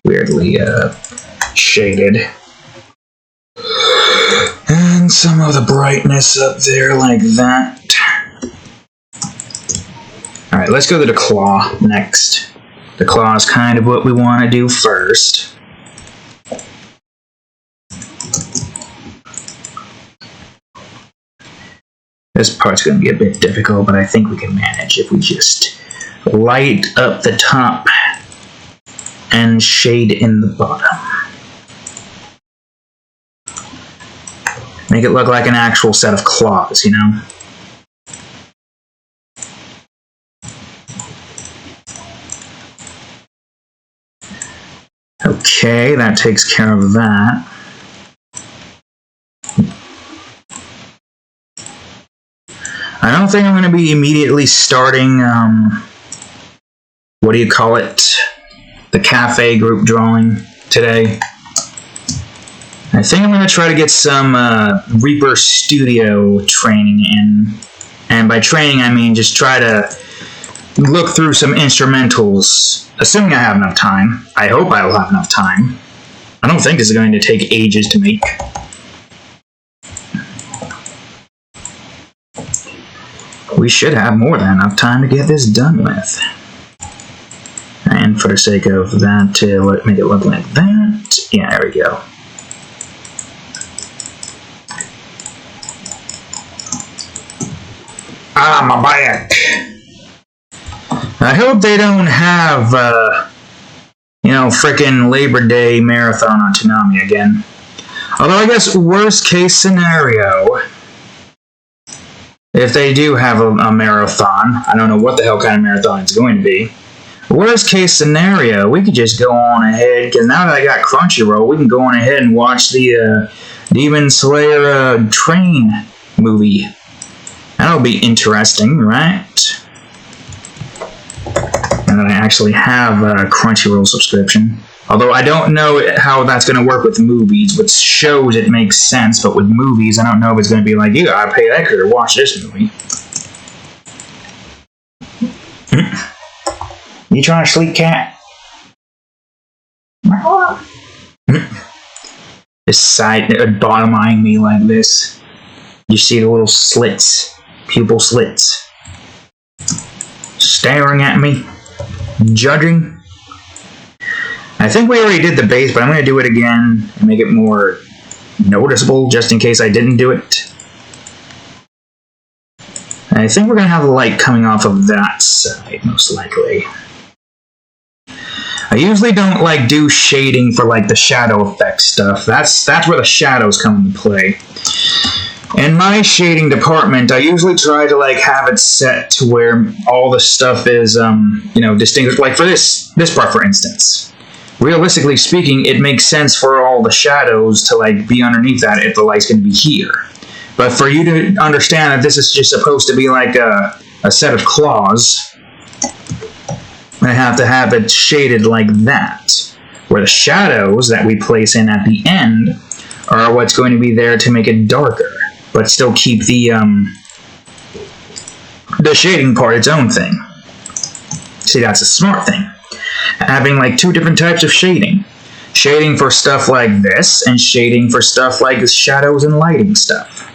weirdly shaded. And some of the brightness up there like that. Alright, let's go to the claw next. The claw is kind of what we want to do first. This part's going to be a bit difficult, but I think we can manage if we just light up the top and shade in the bottom. Make it look like an actual set of claws, you know? Okay, that takes care of that. I don't think I'm going to be immediately starting, what do you call it? The cafe group drawing today. I think I'm going to try to get some Reaper Studio training in. And by training, I mean just try to look through some instrumentals, assuming I have enough time. I hope I will have enough time. I don't think this is going to take ages to make. We should have more than enough time to get this done with. And for the sake of that, to make it look like that. Yeah, there we go. Ah, my back! I hope they don't have, you know, frickin' Labor Day marathon on Toonami again. Although I guess worst case scenario, if they do have a marathon, I don't know what the hell kind of marathon it's going to be. Worst case scenario, we could just go on ahead, because now that I got Crunchyroll, we can go on ahead and watch the Demon Slayer train movie. That'll be interesting, right? And then I actually have a Crunchyroll subscription. Although I don't know how that's going to work with movies. With shows, it makes sense, but with movies, I don't know if it's going to be like, you gotta pay extra to watch this movie. You trying to sleep, cat? This side, bottom eyeing me like this. You see the little slits, pupil slits, staring at me, judging. I think we already did the base, but I'm going to do it again and make it more noticeable, just in case I didn't do it. I think we're going to have the light coming off of that side, most likely. I usually don't like do shading for like the shadow effect stuff. That's where the shadows come into play. In my shading department, I usually try to like have it set to where all the stuff is, you know, distinguished. Like for this part, for instance. Realistically speaking, it makes sense for all the shadows to like be underneath that if the light's going to be here. But for you to understand that this is just supposed to be like a set of claws, I have to have it shaded like that, where the shadows that we place in at the end are what's going to be there to make it darker, but still keep the shading part its own thing. See, that's a smart thing. Having like two different types of shading. Shading for stuff like this, and shading for stuff like shadows and lighting stuff.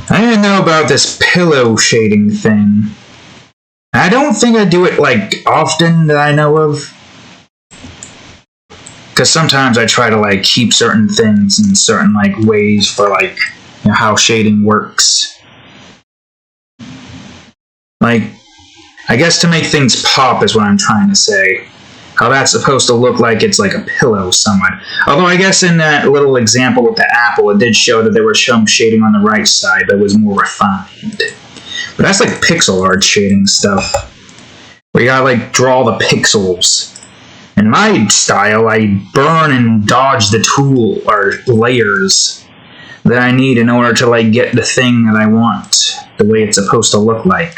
I didn't know about this pillow shading thing. I don't think I do it like often that I know of. Because sometimes I try to like keep certain things in certain like ways for like how shading works. Like, I guess to make things pop is what I'm trying to say. How that's supposed to look like it's like a pillow somewhat. Although I guess in that little example with the apple, it did show that there was some shading on the right side, but it was more refined. But that's like pixel art shading stuff. Where you gotta like draw the pixels. In my style, I burn and dodge the tool or layers that I need in order to like get the thing that I want the way it's supposed to look like.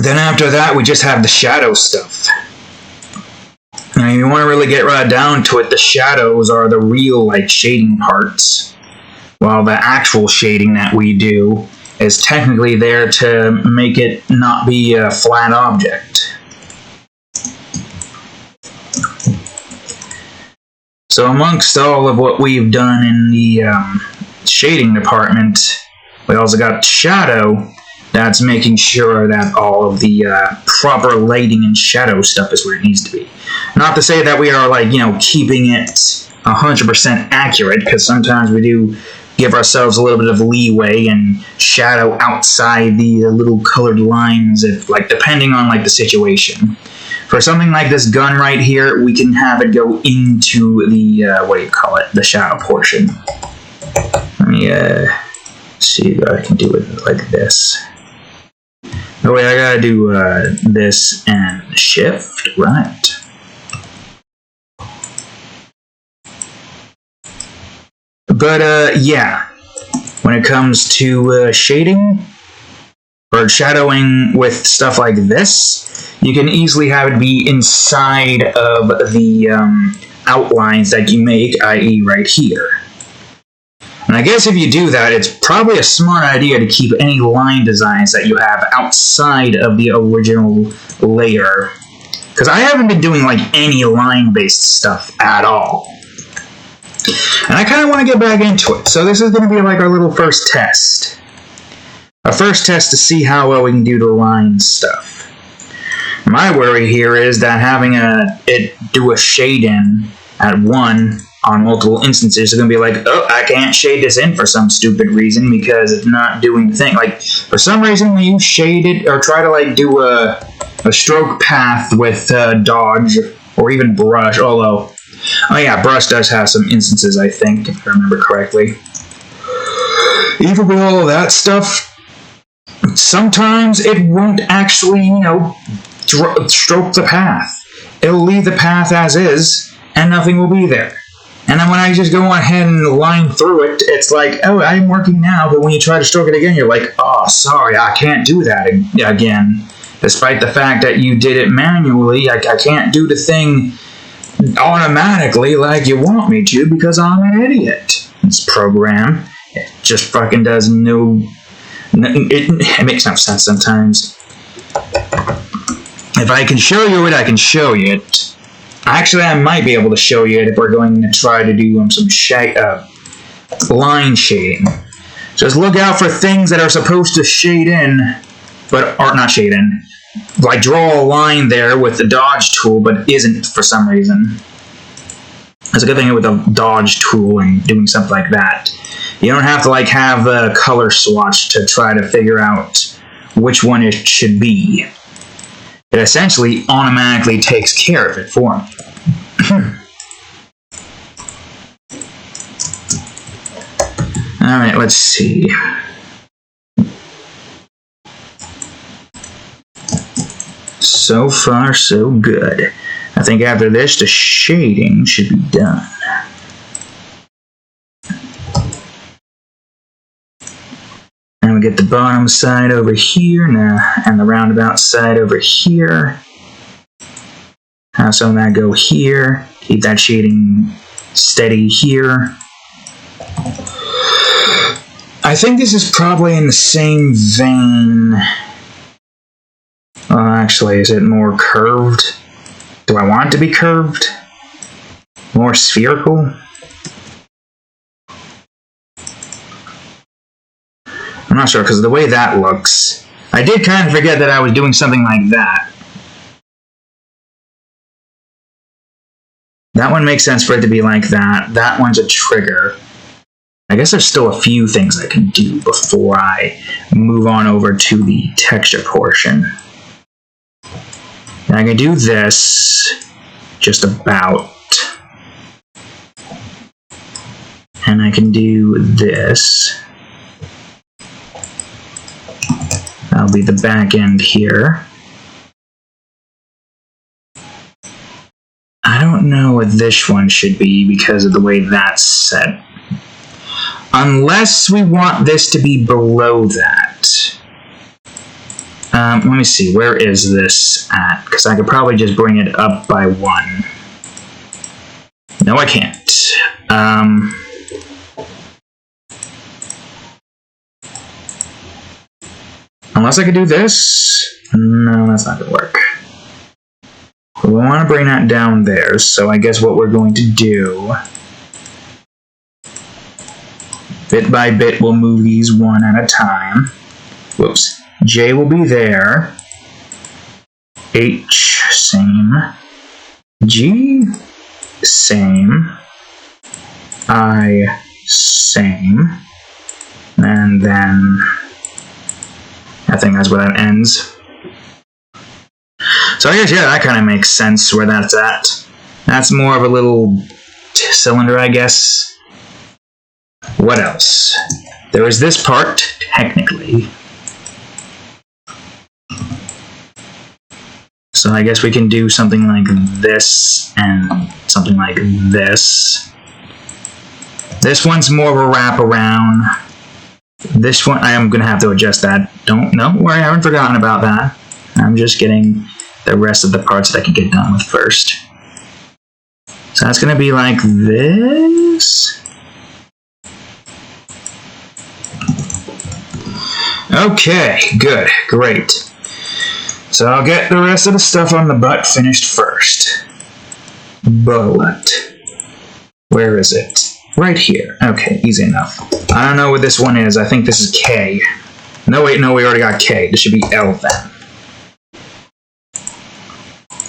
Then after that, we just have the shadow stuff. Now, if you want to really get right down to it, the shadows are the real like shading parts, while the actual shading that we do is technically there to make it not be a flat object. So amongst all of what we've done in the shading department, we also got shadow. That's making sure that all of the proper lighting and shadow stuff is where it needs to be. Not to say that we are like, keeping it 100% accurate, because sometimes we do give ourselves a little bit of leeway and shadow outside the little colored lines, if like depending on like the situation. For something like this gun right here, we can have it go into the, the shadow portion. Let me see if I can do it like this. Oh wait, I gotta do this and shift, right? But yeah, when it comes to shading or shadowing with stuff like this, you can easily have it be inside of the outlines that you make, i.e. right here. And I guess if you do that, it's probably a smart idea to keep any line designs that you have outside of the original layer. Because I haven't been doing like any line-based stuff at all. And I kind of want to get back into it. So this is going to be like our little first test. Our first test to see how well we can do the line stuff. My worry here is that having it do a shade in at 1 on multiple instances, are going to be like, oh, I can't shade this in for some stupid reason because it's not doing the thing. Like, for some reason, when you shade it or try to like do a stroke path with dodge or even brush, although, oh yeah, brush does have some instances, I think, if I remember correctly. Even with all of that stuff, sometimes it won't actually, stroke the path. It'll leave the path as is, and nothing will be there. And then when I just go ahead and line through it, it's like, oh, I'm working now, but when you try to stroke it again, you're like, oh, sorry, I can't do that again. Despite the fact that you did it manually, I can't do the thing automatically like you want me to because I'm an idiot. This program, it just fucking does it makes no sense sometimes. If I can show you it, I can show you it. Actually, I might be able to show you it if we're going to try to do some line shading. Just look out for things that are supposed to shade in, but are not shade in. Like draw a line there with the dodge tool, but isn't for some reason. That's a good thing with the dodge tool and doing something like that. You don't have to like have a color swatch to try to figure out which one it should be. It essentially automatically takes care of it for me. Alright, let's see. So far, so good. I think after this, the shading should be done. And we get the bottom side over here now, and the roundabout side over here. Have some of that go here. Keep that shading steady here. I think this is probably in the same vein. Actually, is it more curved? Do I want it to be curved? More spherical? I'm not sure, because of the way that looks. I did kind of forget that I was doing something like that. That one makes sense for it to be like that. That one's a trigger. I guess there's still a few things I can do before I move on over to the texture portion. And I can do this, just about. And I can do this. That'll be the back end here. I don't know what this one should be because of the way that's set. Unless we want this to be below that. Let me see, where is this at? Because I could probably just bring it up by 1. No, I can't. Unless I could do this. No, that's not going to work. We want to bring that down there, so I guess what we're going to do, bit by bit, we'll move these one at a time. Whoops. J will be there. H, same. G, same. I, same. And then I think that's where that ends. So I guess, yeah, that kind of makes sense where that's at. That's more of a little cylinder, I guess. What else? There is this part, technically. So I guess we can do something like this and something like this. This one's more of a wraparound. This one, I am going to have to adjust that. Don't worry, I haven't forgotten about that. I'm just getting the rest of the parts that I can get done with first. So that's going to be like this. Okay, good, great. So I'll get the rest of the stuff on the butt finished first. Butt. Where is it? Right here. Okay, easy enough. I don't know what this one is. I think this is K. No, wait, no, we already got K. This should be L then.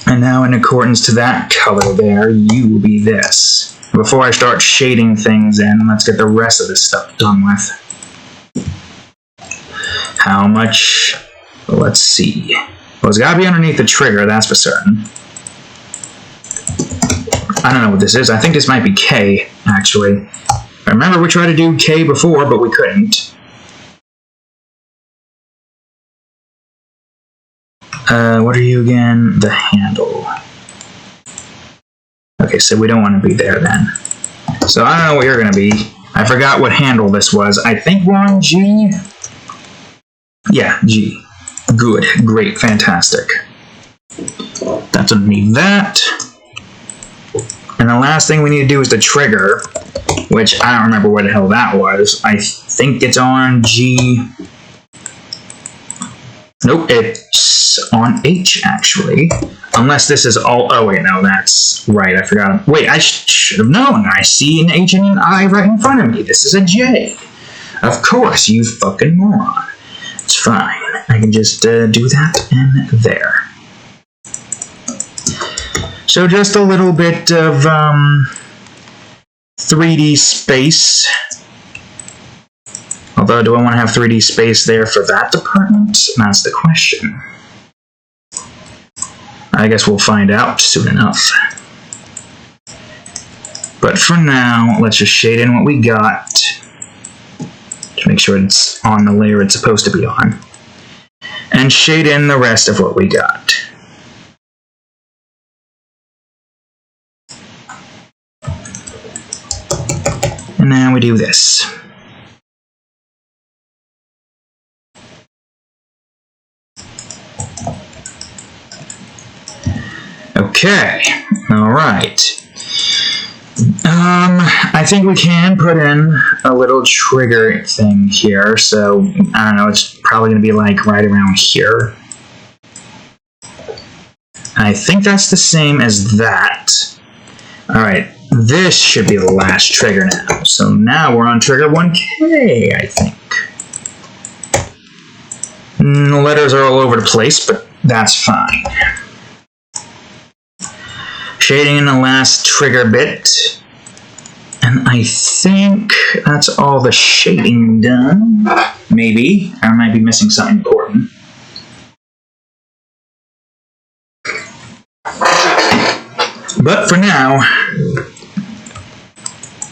And now in accordance to that color there, U will be this. Before I start shading things in, let's get the rest of this stuff done with. How much? Let's see. Well, it's got to be underneath the trigger, that's for certain. I don't know what this is. I think this might be K, actually. I remember we tried to do K before, but we couldn't. What are you again? The handle. Okay, so we don't want to be there then. So I don't know what you're going to be. I forgot what handle this was. I think we're on G. Yeah, G. Good, great, fantastic. That's underneath that. And the last thing we need to do is the trigger, which I don't remember where the hell that was. I think it's on G. Nope, it's on H, actually. Unless this is all... Oh, wait, no, that's right. I forgot. Wait, I should have known. I see an H and an I right in front of me. This is a J. Of course, you fucking moron. It's fine. I can just do that in there. So just a little bit of 3D space. Although, do I want to have 3D space there for that department? That's the question. I guess we'll find out soon enough. But for now, let's just shade in what we got to make sure it's on the layer it's supposed to be on. And shade in the rest of what we got. And then we do this. Okay, alright. I think we can put in a little trigger thing here, so, I don't know, it's probably going to be like right around here. I think that's the same as that. Alright, this should be the last trigger now. So now we're on trigger 1K, I think. The letters are all over the place, but that's fine. Shading in the last trigger bit. And I think that's all the shading done. Maybe. I might be missing something important. But for now,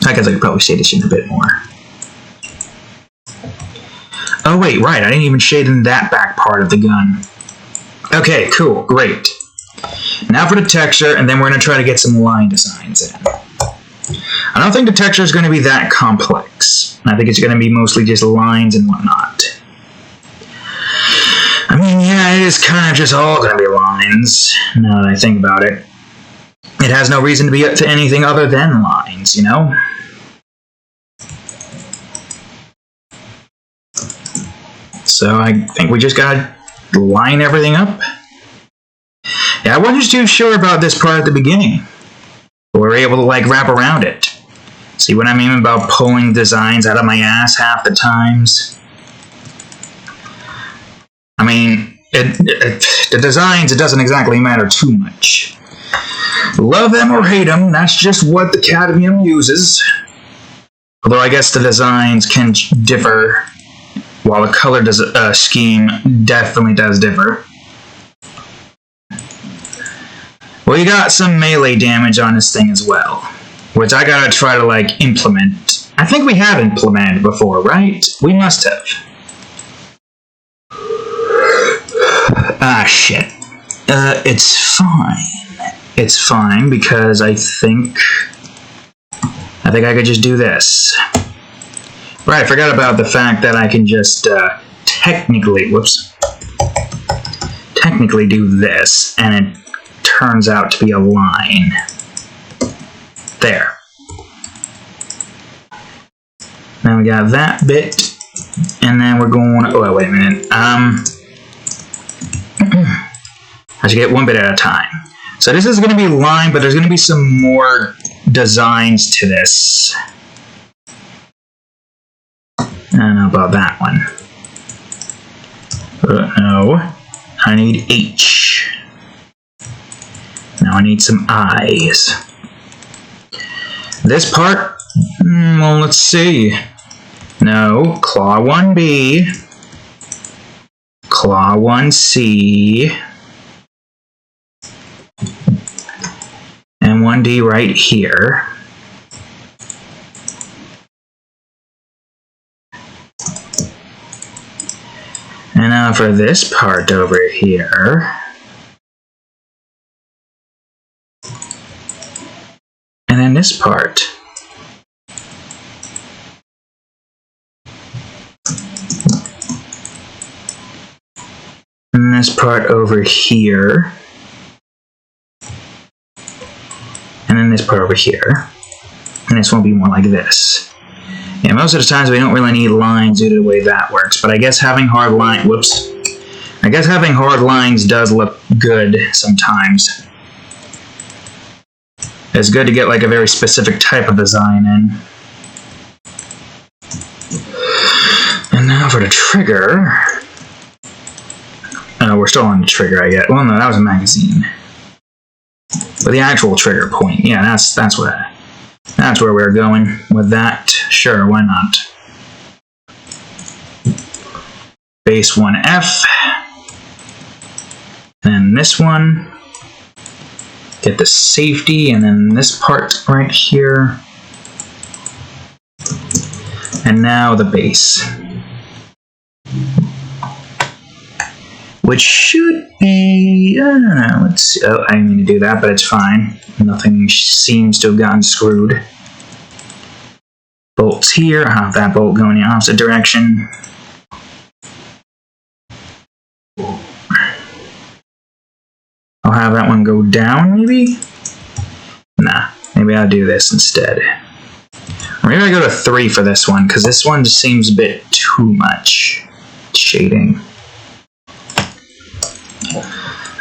I guess I could probably shade this in a bit more. Oh wait, right, I didn't even shade in that back part of the gun. Okay, cool, great. Now for the texture, and then we're going to try to get some line designs in. I don't think the texture is going to be that complex. I think it's going to be mostly just lines and whatnot. I mean, yeah, it is kind of just all going to be lines, now that I think about it. It has no reason to be to anything other than lines, you know? So I think we just gotta line everything up. Yeah, I wasn't too sure about this part at the beginning. But we were able to, like, wrap around it. See what I mean about pulling designs out of my ass half the times? I mean, the designs, it doesn't exactly matter too much. Love them or hate them, that's just what the cadmium uses. Although I guess the designs can differ, while the color scheme definitely does differ. Well, you got some melee damage on this thing as well, which I gotta try to, like, implement. I think we have implemented before, right? We must have. Ah, shit. It's fine. It's fine, because I think I could just do this. Right, I forgot about the fact that I can just, technically do this, and it turns out to be a line. There. Now we got that bit, and then we're going, oh, wait a minute, I should get one bit at a time. So this is going to be line, but there's going to be some more designs to this. I don't know about that one. No, I need H. Now I need some eyes. This part, well, let's see. No, claw 1B, claw 1C, and 1D right here. And now for this part over here. And then this part. And this part over here. And then this part over here. And this won't be more like this. Yeah, most of the times we don't really need lines due to the way that works, but I guess having hard lines does look good sometimes. It's good to get like a very specific type of design in. And now for the trigger. Oh, we're still on the trigger, I guess. Well, no, that was a magazine. But the actual trigger point, yeah, that's where we're going with that. Sure, why not? Base 1F. And this one. Get the safety, and then this part right here. And now the base. Which should be, I don't know, let's see. Oh, I didn't mean to do that, but it's fine. Nothing seems to have gotten screwed. Bolts here, I have that bolt going the opposite direction. I'll have that one go down, maybe? Nah, maybe I'll do this instead. Or maybe I go to 3 for this one, because this one just seems a bit too much shading.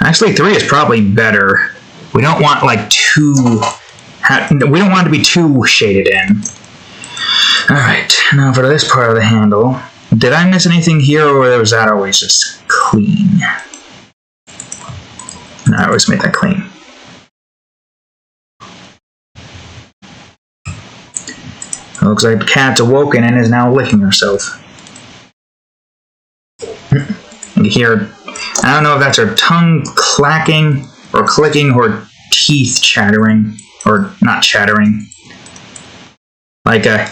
Actually, 3 is probably better. We don't want like we don't want it to be too shaded in. Alright, now for this part of the handle. Did I miss anything here, or was that always just clean? No, I always make that clean. It looks like the cat's awoken and is now licking herself. You hear, I don't know if that's her tongue clacking, or clicking, or teeth chattering, or not chattering. Like a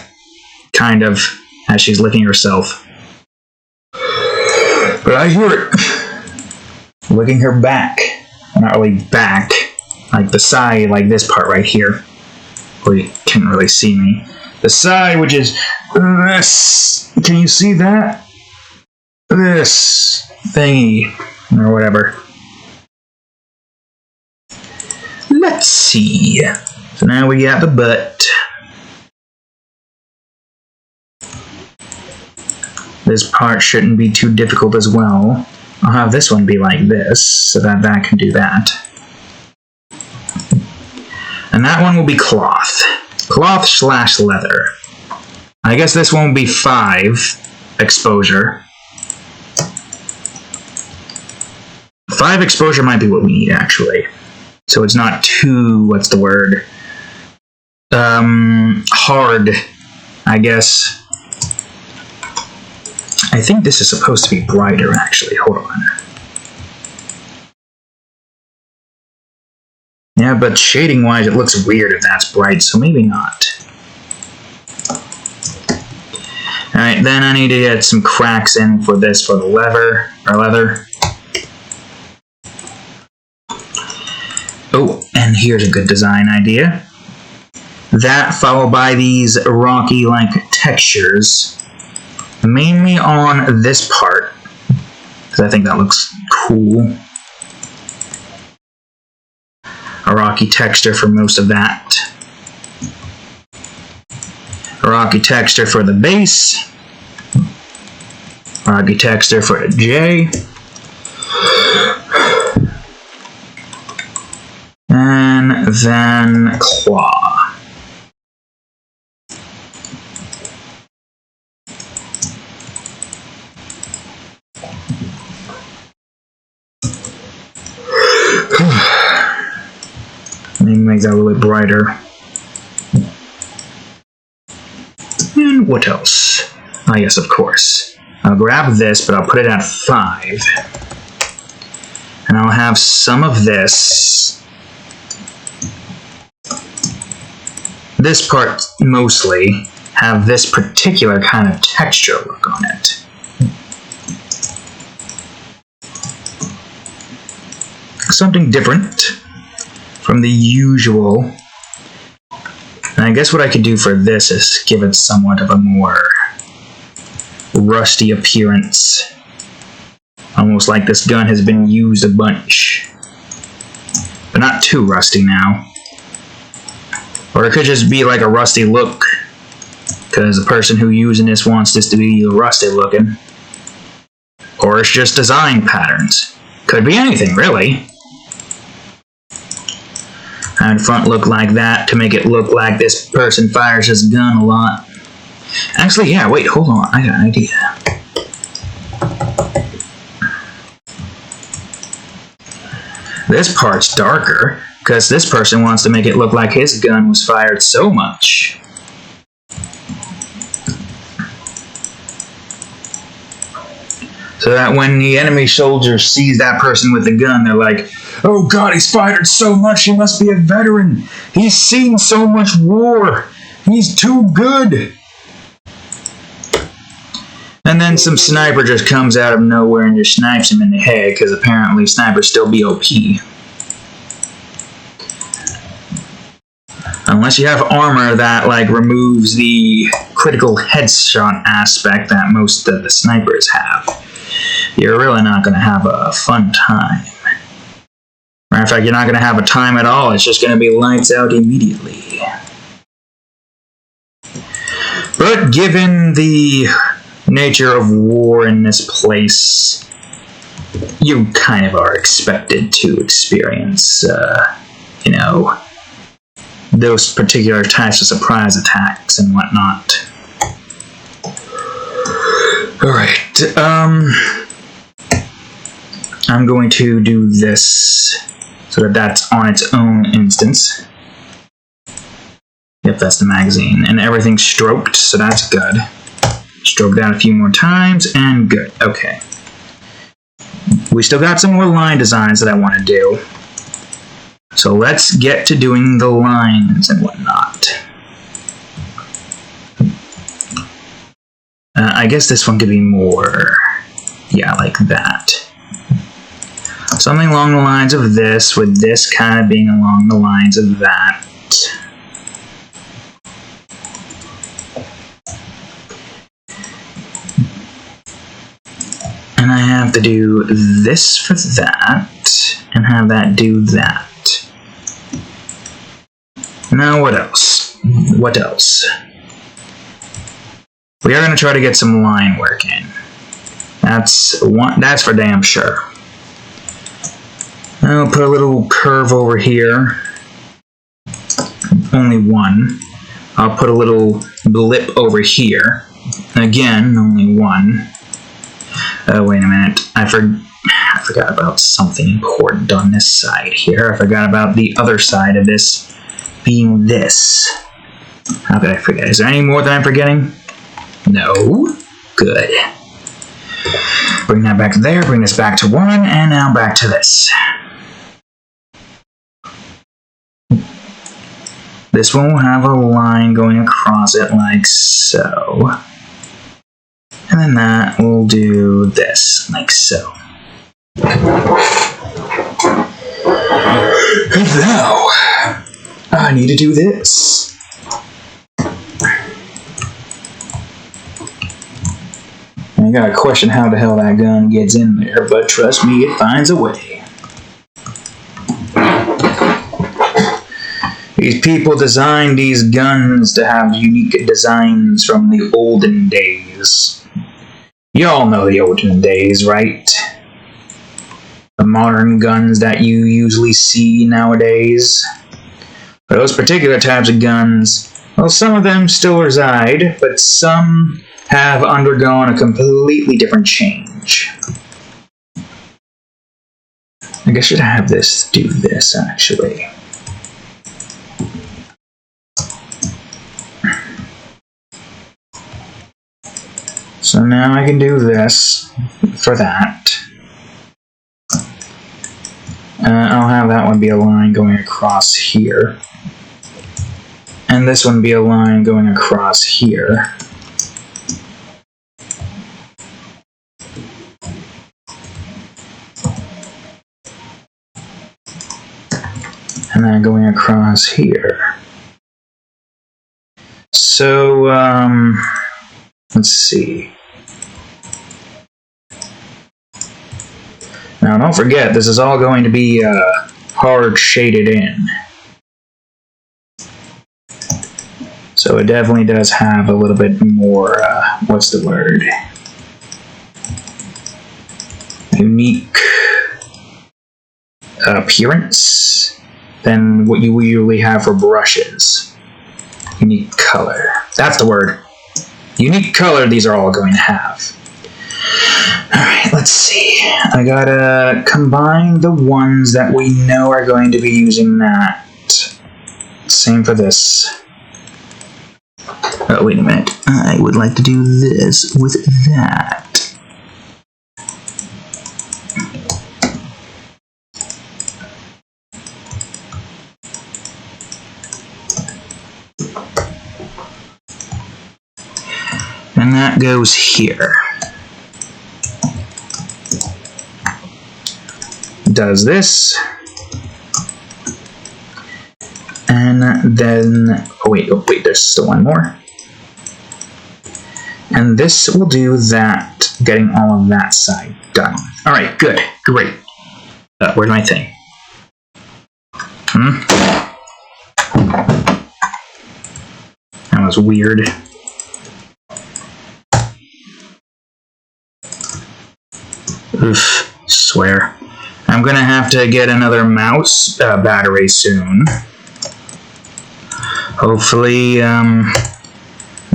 kind of, as she's licking herself. But I hear it licking her back. Well, not really back, like the side, like this part right here, where you can't really see me. The side, which is this. Can you see that? This thingy, or whatever. Let's see. So now we got the butt. This part shouldn't be too difficult as well. I'll have this one be like this, so that that can do that. And that one will be cloth. Cloth / leather. I guess this one will be 5 exposure. 5 exposure might be what we need, actually. So it's not too, what's the word? Hard, I guess. I think this is supposed to be brighter, actually. Hold on. Yeah, but shading-wise, it looks weird if that's bright, so maybe not. Alright, then I need to get some cracks in for this, for the leather. Oh, and here's a good design idea. That followed by these rocky-like textures. Mainly on this part, because I think that looks cool. A rocky texture for most of that. A rocky texture for the base. Rocky texture for the J. And then claw. Maybe make that a little bit brighter. And what else? Ah, yes, of course. I'll grab this, but I'll put it at 5. And I'll have some of this. This part, mostly, have this particular kind of texture look on it. Something different from the usual. And I guess what I could do for this is give it somewhat of a more rusty appearance. Almost like this gun has been used a bunch. But not too rusty now. Or it could just be like a rusty look, because the person who using this wants this to be rusty looking. Or it's just design patterns. Could be anything, really. And front look like that to make it look like this person fires his gun a lot. Actually, yeah, wait, hold on, I got an idea. This part's darker, because this person wants to make it look like his gun was fired so much. So that when the enemy soldier sees that person with the gun, they're like, oh god, he's fired so much, he must be a veteran. He's seen so much war. He's too good. And then some sniper just comes out of nowhere and just snipes him in the head, because apparently snipers still be OP. Unless you have armor that, like, removes the critical headshot aspect that most of the snipers have. You're really not going to have a fun time. Matter of fact, you're not going to have a time at all. It's just going to be lights out immediately. But given the nature of war in this place, you kind of are expected to experience, you know, those particular types of surprise attacks and whatnot. Alright, I'm going to do this so that that's on its own instance. Yep, that's the magazine. And everything's stroked, so that's good. Stroke that a few more times, and good. Okay. We still got some more line designs that I want to do. So let's get to doing the lines and whatnot. I guess this one could be more, yeah, like that. Something along the lines of this, with this kind of being along the lines of that. And I have to do this for that, and have that do that. Now what else? What else? We are going to try to get some line work in. That's for damn sure. I'll put a little curve over here. Only one. I'll put a little blip over here. Again, only one. Oh, wait a minute. I forgot about something important on this side here. I forgot about the other side of this being this. How could I forget? Is there any more that I'm forgetting? No? Good. Bring that back to there, bring this back to 1, and now back to this. This one will have a line going across it like so. And then that will do this, like so. And now, I need to do this. I gotta question how the hell that gun gets in there, but trust me, it finds a way. These people designed these guns to have unique designs from the olden days. Y'all know the olden days, right? The modern guns that you usually see nowadays. Those particular types of guns, well, some of them still reside, but some have undergone a completely different change. I guess I should have this do this, actually. So now I can do this for that. I'll have that one be a line going across here. And this one be a line going across here. And then going across here. So, let's see. Now, don't forget, this is all going to be hard shaded in. So it definitely does have a little bit more, what's the word? Unique appearance than what you usually have for brushes. Unique color. That's the word. Unique color these are all going to have. Alright, let's see. I gotta combine the ones that we know are going to be using that. Same for this. Oh, wait a minute. I would like to do this with that. And that goes here. Does this. And then, oh wait, there's still one more. And this will do that, getting all of that side done. Alright, good, great. Where's my thing? That was weird. Oof, swear. I'm gonna have to get another mouse battery soon. Hopefully,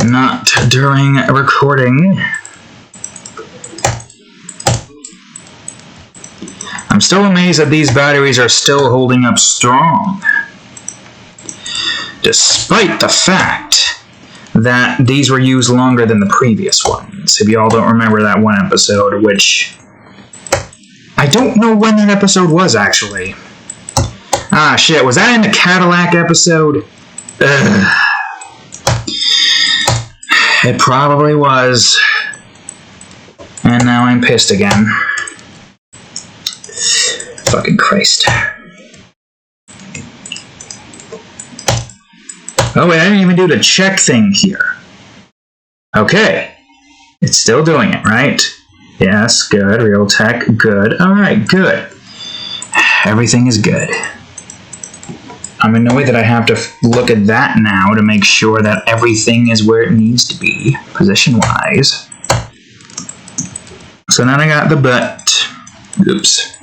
not during recording. I'm still amazed that these batteries are still holding up strong, despite the fact that these were used longer than the previous ones. If y'all don't remember that one episode, which I don't know when that episode was, actually. Ah, shit, was that in the Cadillac episode? Ugh. It probably was. And now I'm pissed again. Fucking Christ. Oh wait, I didn't even do the check thing here. Okay. It's still doing it, right? Yes, good. Realtek, good. Alright, good. Everything is good. I'm annoyed that I have to look at that now to make sure that everything is where it needs to be, position-wise. So then I got the butt. Oops.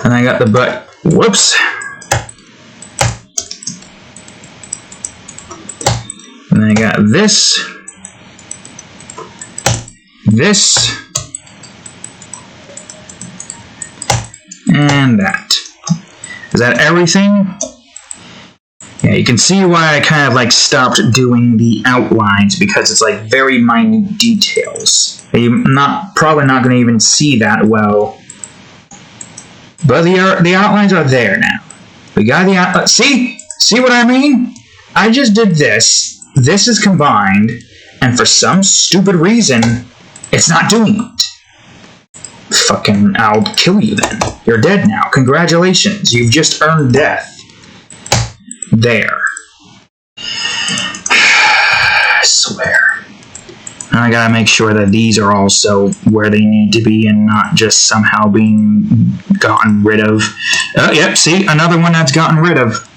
And I got the butt. Whoops. And then I got this. This. And that. Is that everything? Yeah, you can see why I kind of like stopped doing the outlines, because it's like very minute details. You're probably not going to even see that well. But the outlines are there now. We got the outline. See what I mean? I just did this. This is combined, and for some stupid reason, it's not doing it. Fucking, I'll kill you then. You're dead now. Congratulations. You've just earned death. There. I swear. Now I gotta make sure that these are also where they need to be and not just somehow being gotten rid of. Oh, yep, see? Another one that's gotten rid of.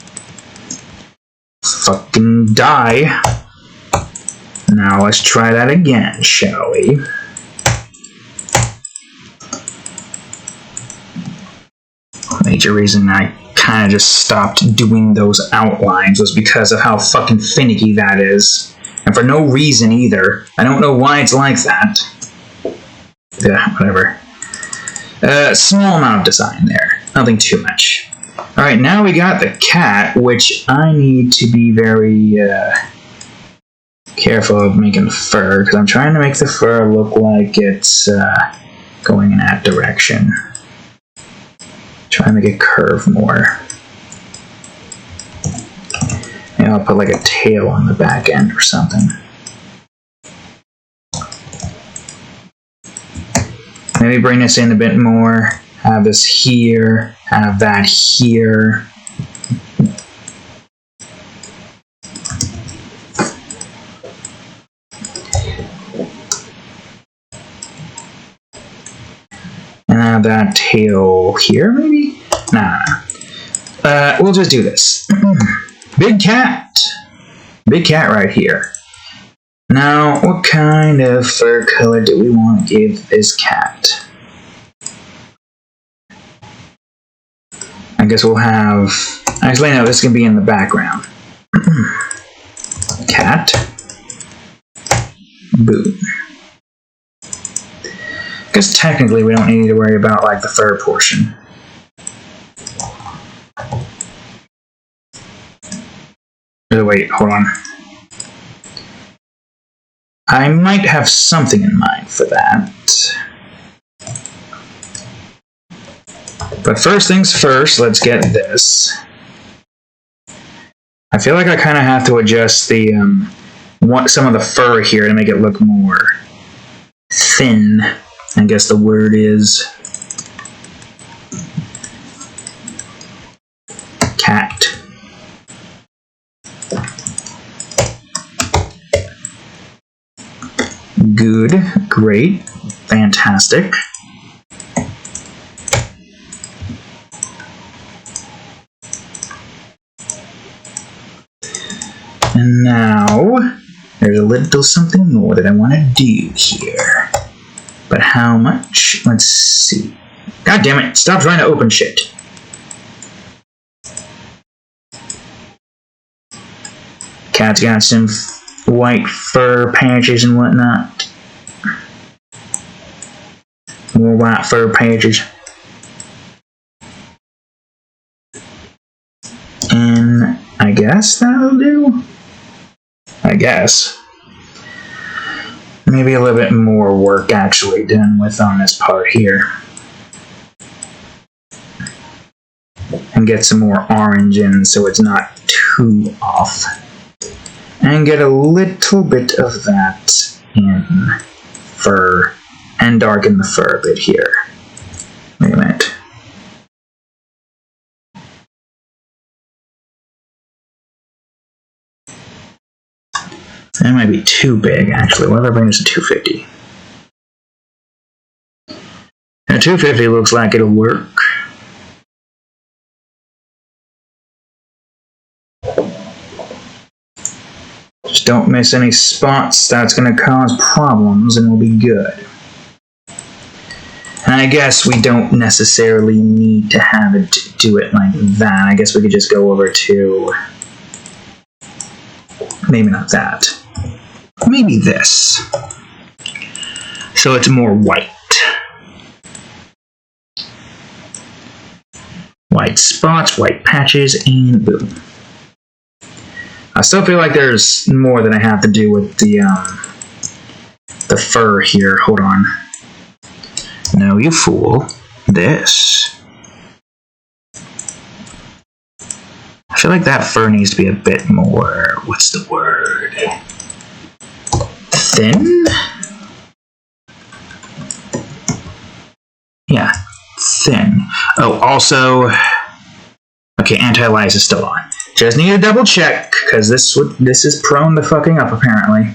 Fucking die. Now let's try that again, shall we? Major reason I kind of just stopped doing those outlines was because of how fucking finicky that is. And for no reason either. I don't know why it's like that. Yeah, whatever. Small amount of design there. Nothing too much. Alright, now we got the cat, which I need to be very careful of making fur, because I'm trying to make the fur look like it's going in that direction. Try and make it curve more. Maybe I'll put like a tail on the back end or something. Maybe bring this in a bit more. Have this here. Have that here. And have that tail here, maybe? Nah. We'll just do this. Big cat. Big cat right here. Now, what kind of fur color do we want to give this cat? I guess we'll have... Actually, no, this can be in the background. Cat. Boot. I guess technically we don't need to worry about like the fur portion. Oh, wait, hold on. I might have something in mind for that. But first things first, let's get this. I feel like I kind of have to adjust the some of the fur here to make it look more thin. I guess the word is cat. Good, great, fantastic. And now, there's a little something more that I want to do here. But how much? Let's see. God damn it, stop trying to open shit. Cat's got some white fur patches and whatnot. More white fur patches. And I guess that'll do. I guess. Maybe a little bit more work actually done with on this part here. And get some more orange in so it's not too off. And get a little bit of that in fur. And darken the fur a bit here. Wait a minute. That might be too big, actually. What if I bring this to 250? Now, 250 looks like it'll work. Just don't miss any spots. That's going to cause problems, and we'll be good. And I guess we don't necessarily need to have it do it like that. I guess we could just go over to... maybe not that. Maybe this. So it's more white. White spots, white patches, and boom. I still feel like there's more that I have to do with the fur here. Hold on. No, you fool. This. I feel like that fur needs to be a bit more, what's the word? Thin? Yeah, thin. Oh, also, okay, anti-lice is still on. Just need to double check, because this is prone to fucking up, apparently.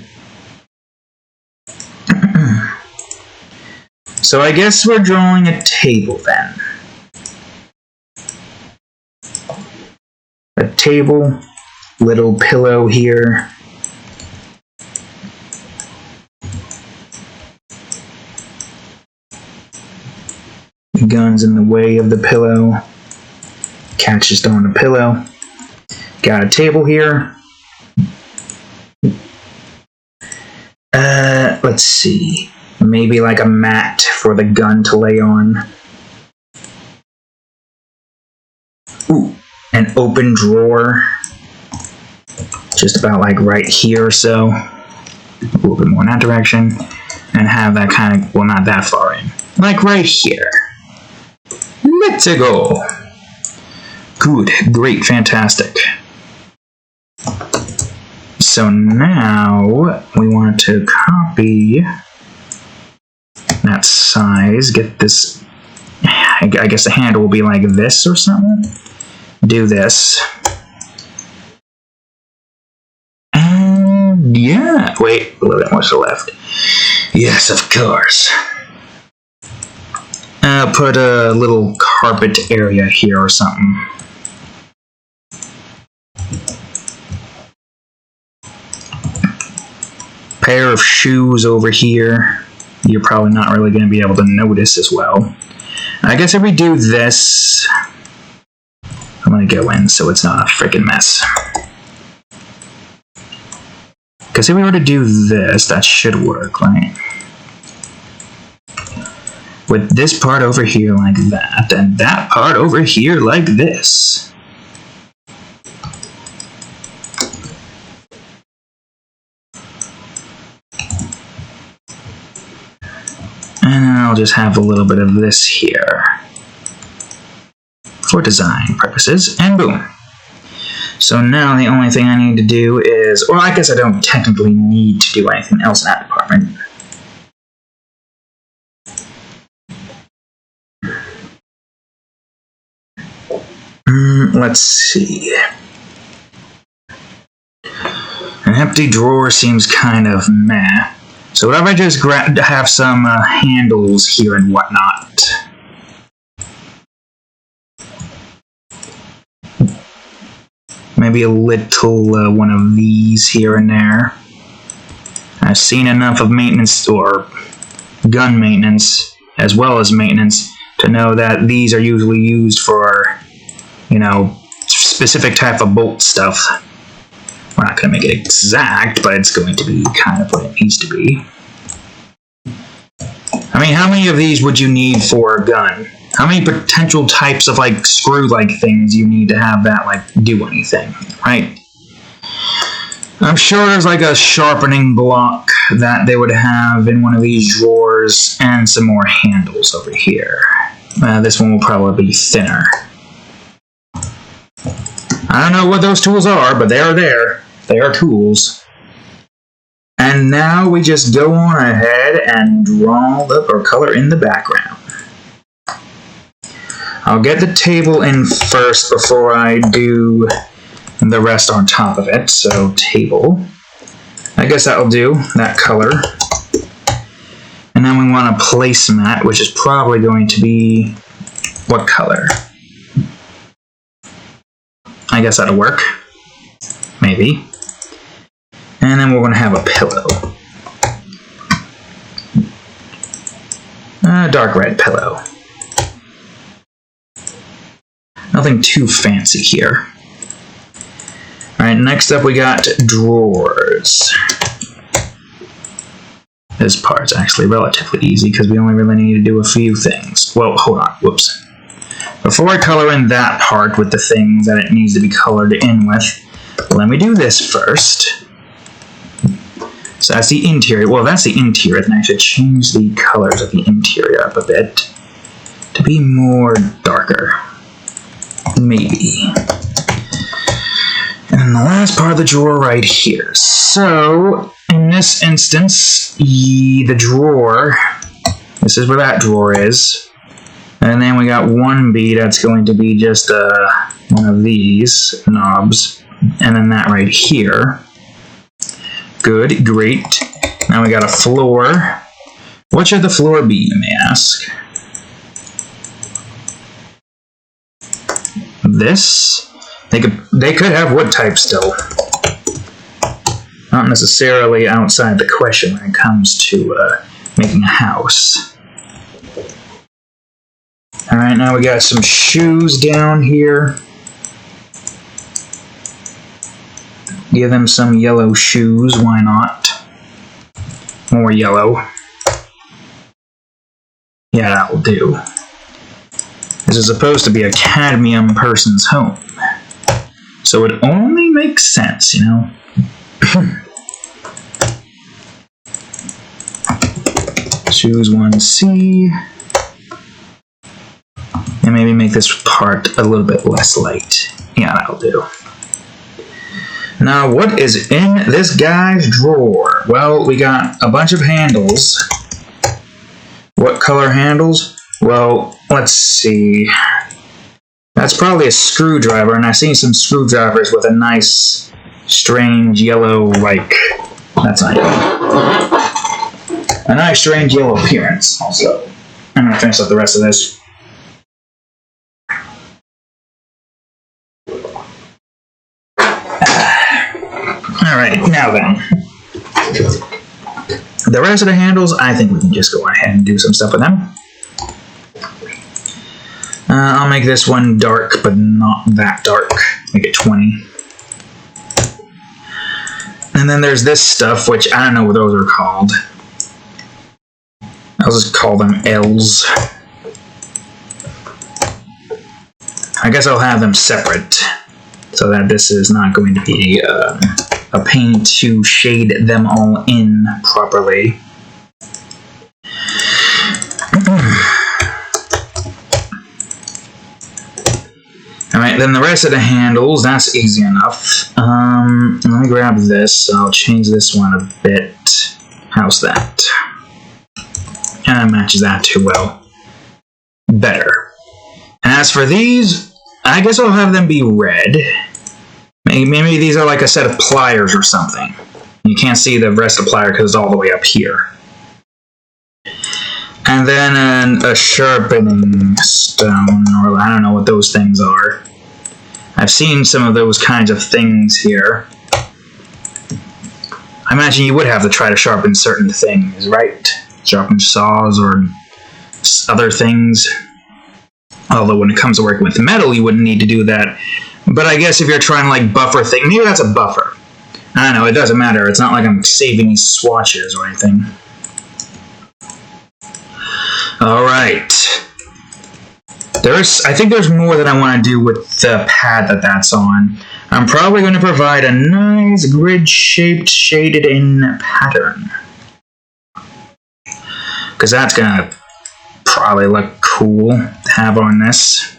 So I guess we're drawing a table, then. A table, little pillow here. The gun's in the way of the pillow. Cat's just on the pillow. Got a table here. Let's see. Maybe like a mat for the gun to lay on. Ooh, an open drawer. Just about like right here or so. A little bit more in that direction. And have that kind of, well, not that far in. Like right here. Let's go. Good, great, fantastic. So now we want to copy that size, get this, I guess the handle will be like this or something. Do this. And yeah, wait, a little bit more to the left. Yes, of course. Put a little carpet area here or something. Pair of shoes over here. You're probably not really going to be able to notice as well. I guess if we do this, I'm going to go in so it's not a freaking mess. Because if we were to do this, that should work, right? With this part over here like that, and that part over here like this. And then I'll just have a little bit of this here for design purposes, and boom. So now the only thing I need to do is, well, I guess I don't technically need to do anything else in that department. Let's see. An empty drawer seems kind of meh. So what if I just have some handles here and whatnot? Maybe a little one of these here and there. I've seen enough of maintenance or gun maintenance as well as maintenance to know that these are usually used for, you know, specific type of bolt stuff. We're not going to make it exact, but it's going to be kind of what it needs to be. I mean, how many of these would you need for a gun? How many potential types of, like, screw-like things you need to have that, like, do anything, right? I'm sure there's, like, a sharpening block that they would have in one of these drawers and some more handles over here. This one will probably be thinner. I don't know what those tools are, but they are there. They are tools. And now we just go on ahead and draw or color in the background. I'll get the table in first before I do the rest on top of it. So table. I guess that'll do, that color. And then we want a placemat, which is probably going to be what color? I guess that'll work. Maybe. And then we're going to have a pillow. A dark red pillow. Nothing too fancy here. Alright, next up we got drawers. This part's actually relatively easy because we only really need to do a few things. Well, hold on. Whoops. Before I color in that part with the things that it needs to be colored in with, let me do this first. So that's the interior. Well, that's the interior. Then I should change the colors of the interior up a bit to be more darker. Maybe. And then the last part of the drawer right here. So, in this instance, the drawer, this is where that drawer is. And then we got one B that's going to be just one of these knobs. And then that right here. Good, great. Now we got a floor. What should the floor be, you may ask? This? They could have wood type still. Not necessarily outside the question when it comes to making a house. Alright, now we got some shoes down here. Give them some yellow shoes, why not? More yellow. Yeah, that will do. This is supposed to be a cadmium person's home. So it only makes sense, you know? Choose 1C. And maybe make this part a little bit less light. Yeah, that'll do. Now, what is in this guy's drawer? Well, we got a bunch of handles. What color handles? Well, let's see. That's probably a screwdriver, and I've seen some screwdrivers with a nice, strange yellow, like, that's not yellow. A nice, strange yellow appearance, also. I'm going to finish up the rest of this. Alright, now then. The rest of the handles, I think we can just go ahead and do some stuff with them. I'll make this one dark, but not that dark. Make it 20. And then there's this stuff, which I don't know what those are called. I'll just call them L's. I guess I'll have them separate, so that this is not going to be a pain to shade them all in properly. Alright, then the rest of the handles, that's easy enough. Let me grab this. I'll change this one a bit. How's that? That matches that too well. Better. And as for these, I guess I'll have them be red. Maybe these are like a set of pliers or something. You can't see the rest of the plier because it's all the way up here. And then a sharpening stone, or I don't know what those things are. I've seen some of those kinds of things here. I imagine you would have to try to sharpen certain things, right? Sharpen saws or other things. Although when it comes to working with metal, you wouldn't need to do that. But I guess if you're trying to like buffer things, maybe that's a buffer. I don't know, it doesn't matter. It's not like I'm saving these swatches or anything. Alright. I think there's more that I want to do with the pad that's on. I'm probably going to provide a nice grid-shaped, shaded-in pattern. Because that's going to probably look cool to have on this.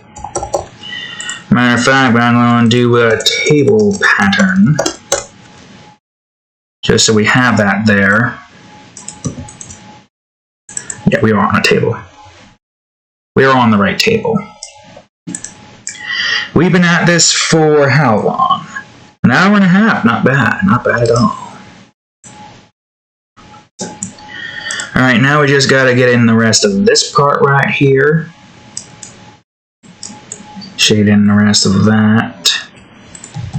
Matter of fact, I'm going to do a table pattern. Just so we have that there. Yeah, we are on a table. We are on the right table. We've been at this for how long? An hour and a half. Not bad. Not bad at all. Alright, now we just gotta get in the rest of this part right here. Shade in the rest of that.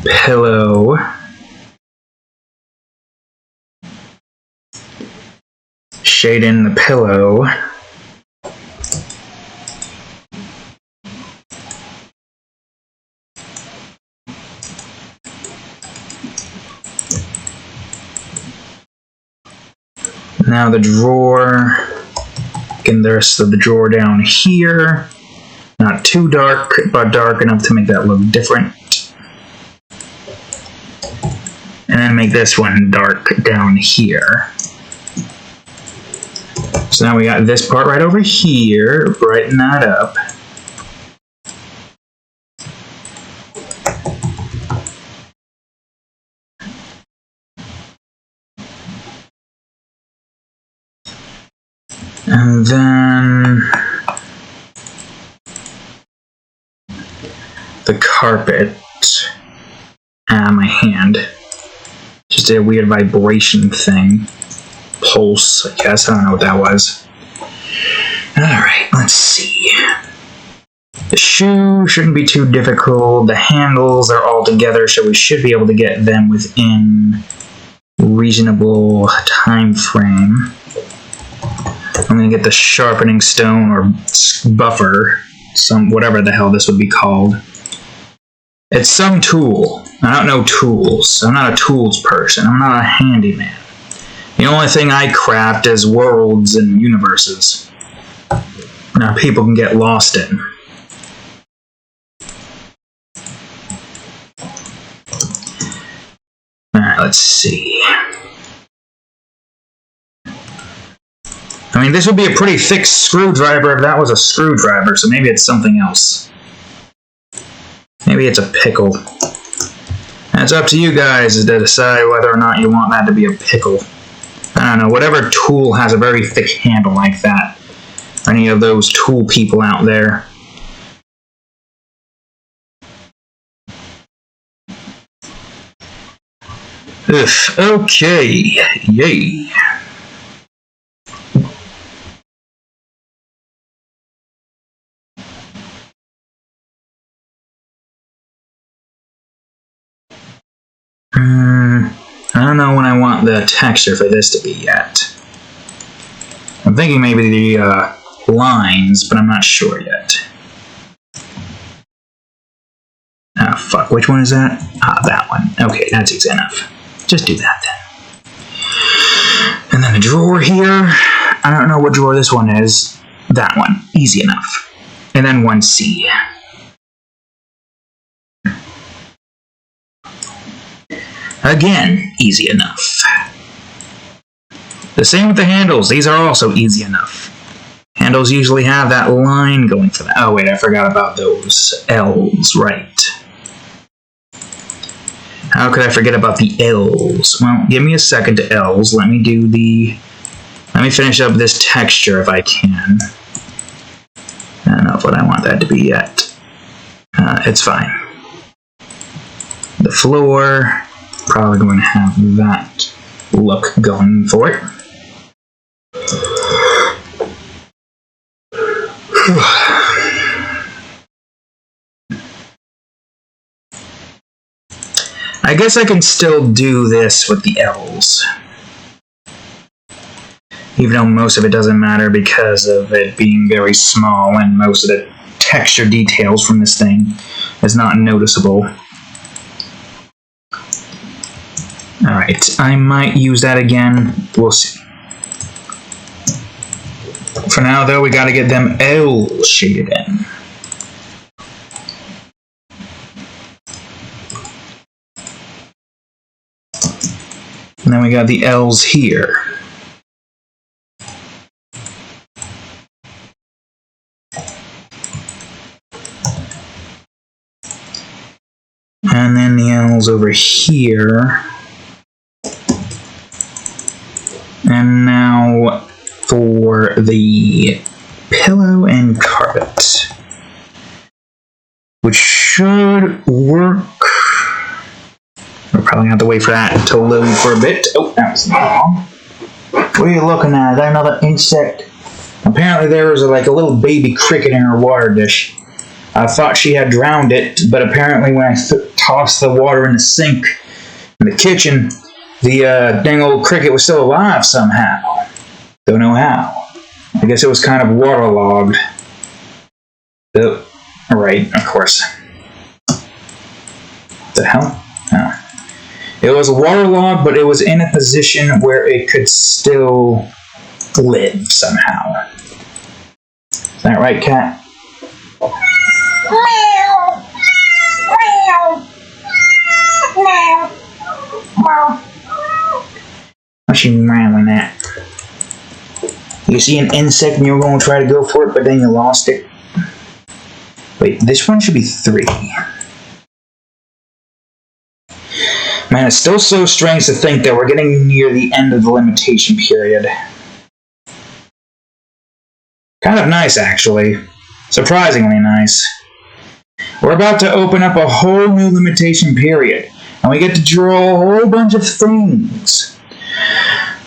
Pillow. Shade in the pillow. Now the drawer, getting the rest of the drawer down here. Not too dark, but dark enough to make that look different. And then make this one dark down here. So now we got this part right over here, brighten that up. And then the carpet. My hand. Just a weird vibration thing. Pulse, I guess. I don't know what that was. Alright, let's see. The shoe shouldn't be too difficult. The handles are all together, so we should be able to get them within reasonable time frame. I'm going to get the sharpening stone or buffer, whatever the hell this would be called. It's some tool. I don't know tools. I'm not a tools person. I'm not a handyman. The only thing I craft is worlds and universes. Now people can get lost in. Alright, let's see. I mean, this would be a pretty thick screwdriver if that was a screwdriver, so maybe it's something else. Maybe it's a pickle. It's up to you guys to decide whether or not you want that to be a pickle. I don't know, whatever tool has a very thick handle like that. Any of those tool people out there. Ugh, okay, yay. I don't know when I want the texture for this to be yet. I'm thinking maybe the lines, but I'm not sure yet. Ah, fuck, which one is that? Ah, that one. Okay, that's easy enough. Just do that then. And then a drawer here. I don't know what drawer this one is. That one. Easy enough. And then 1C. Again, easy enough. The same with the handles. These are also easy enough. Handles usually have that line going for that. Oh wait, I forgot about those L's, right. How could I forget about the L's? Well, give me a second to L's. Let me finish up this texture if I can. I don't know what I want that to be yet. It's fine. The floor, probably going to have that look going for it. I guess I can still do this with the L's. Even though most of it doesn't matter because of it being very small and most of the texture details from this thing is not noticeable. Alright, I might use that again. We'll see. For now, though, we gotta get them L shaded in. And then we got the L's here. And then the L's over here. And now for the pillow and carpet, which should work. We're probably gonna have to wait for that to load for a bit. Oh, that was wrong. What are you looking at? Is that another insect? Apparently there was like a little baby cricket in her water dish. I thought she had drowned it, but apparently when I tossed the water in the sink in the kitchen, the dang old cricket was still alive somehow. Don't know how. I guess it was kind of waterlogged. Oh, right, of course. What the hell? Oh. It was waterlogged, but it was in a position where it could still live somehow. Is that right, cat? Meow. Meow. Meow. What's she meowing at? You see an insect and you're going to try to go for it, but then you lost it. Wait, this one should be 3. Man, it's still so strange to think that we're getting near the end of the limitation period. Kind of nice, actually. Surprisingly nice. We're about to open up a whole new limitation period, and we get to draw a whole bunch of things.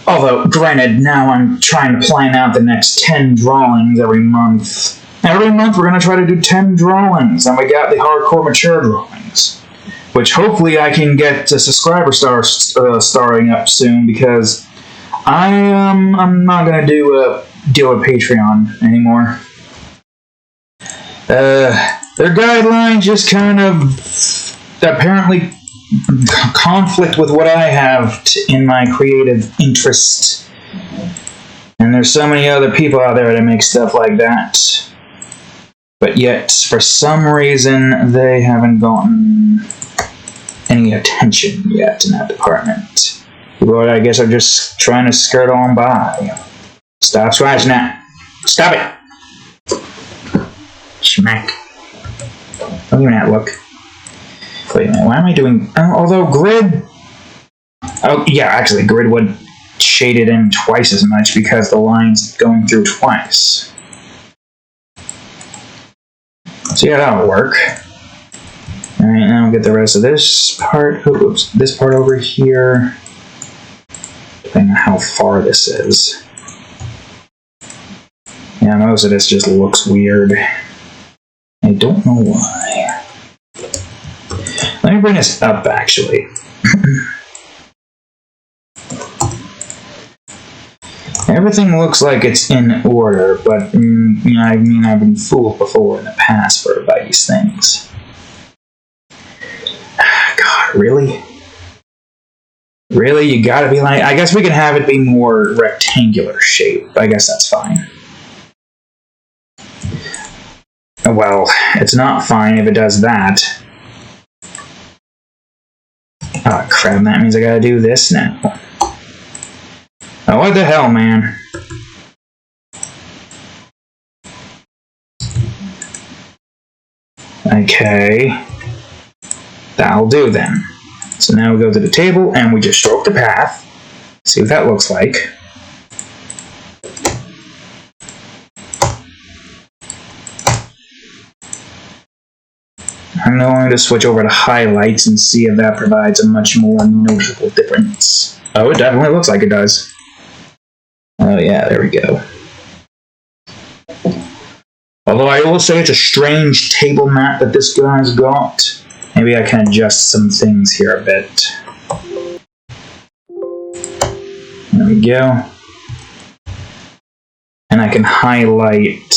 Although, granted, now I'm trying to plan out the next 10 drawings every month. Every month we're going to try to do 10 drawings, and we got the hardcore mature drawings. Which hopefully I can get a subscriber starting up soon, because I'm not going to do a deal with Patreon anymore. Their guidelines just kind of apparently conflict with what I have in my creative interest. And there's so many other people out there that make stuff like that. But yet, for some reason, they haven't gotten any attention yet in that department. People, I guess, are just trying to skirt on by. Stop scratching that. Stop it. Schmack. Don't even that look. Wait a minute, why am I doing... although grid... Oh, yeah, actually, grid would shade it in twice as much because the line's going through twice. So yeah, that'll work. Alright, now we'll get the rest of this part. Oops, this part over here. Depending on how far this is. Yeah, most of this just looks weird. I don't know why. Let me bring this up, actually. Everything looks like it's in order, but you know, I mean, I've been fooled before in the past by these things. God, really? Really? You gotta be like... I guess we can have it be more rectangular shape. I guess that's fine. Well, it's not fine if it does that. Oh, crap, that means I gotta do this now. Oh, what the hell, man? Okay. That'll do then. So now we go to the table and we just stroke the path. See what that looks like. I'm going to switch over to highlights and see if that provides a much more noticeable difference. Oh, it definitely looks like it does. Oh yeah, there we go. Although I will say it's a strange table mat that this guy's got. Maybe I can adjust some things here a bit. There we go. And I can highlight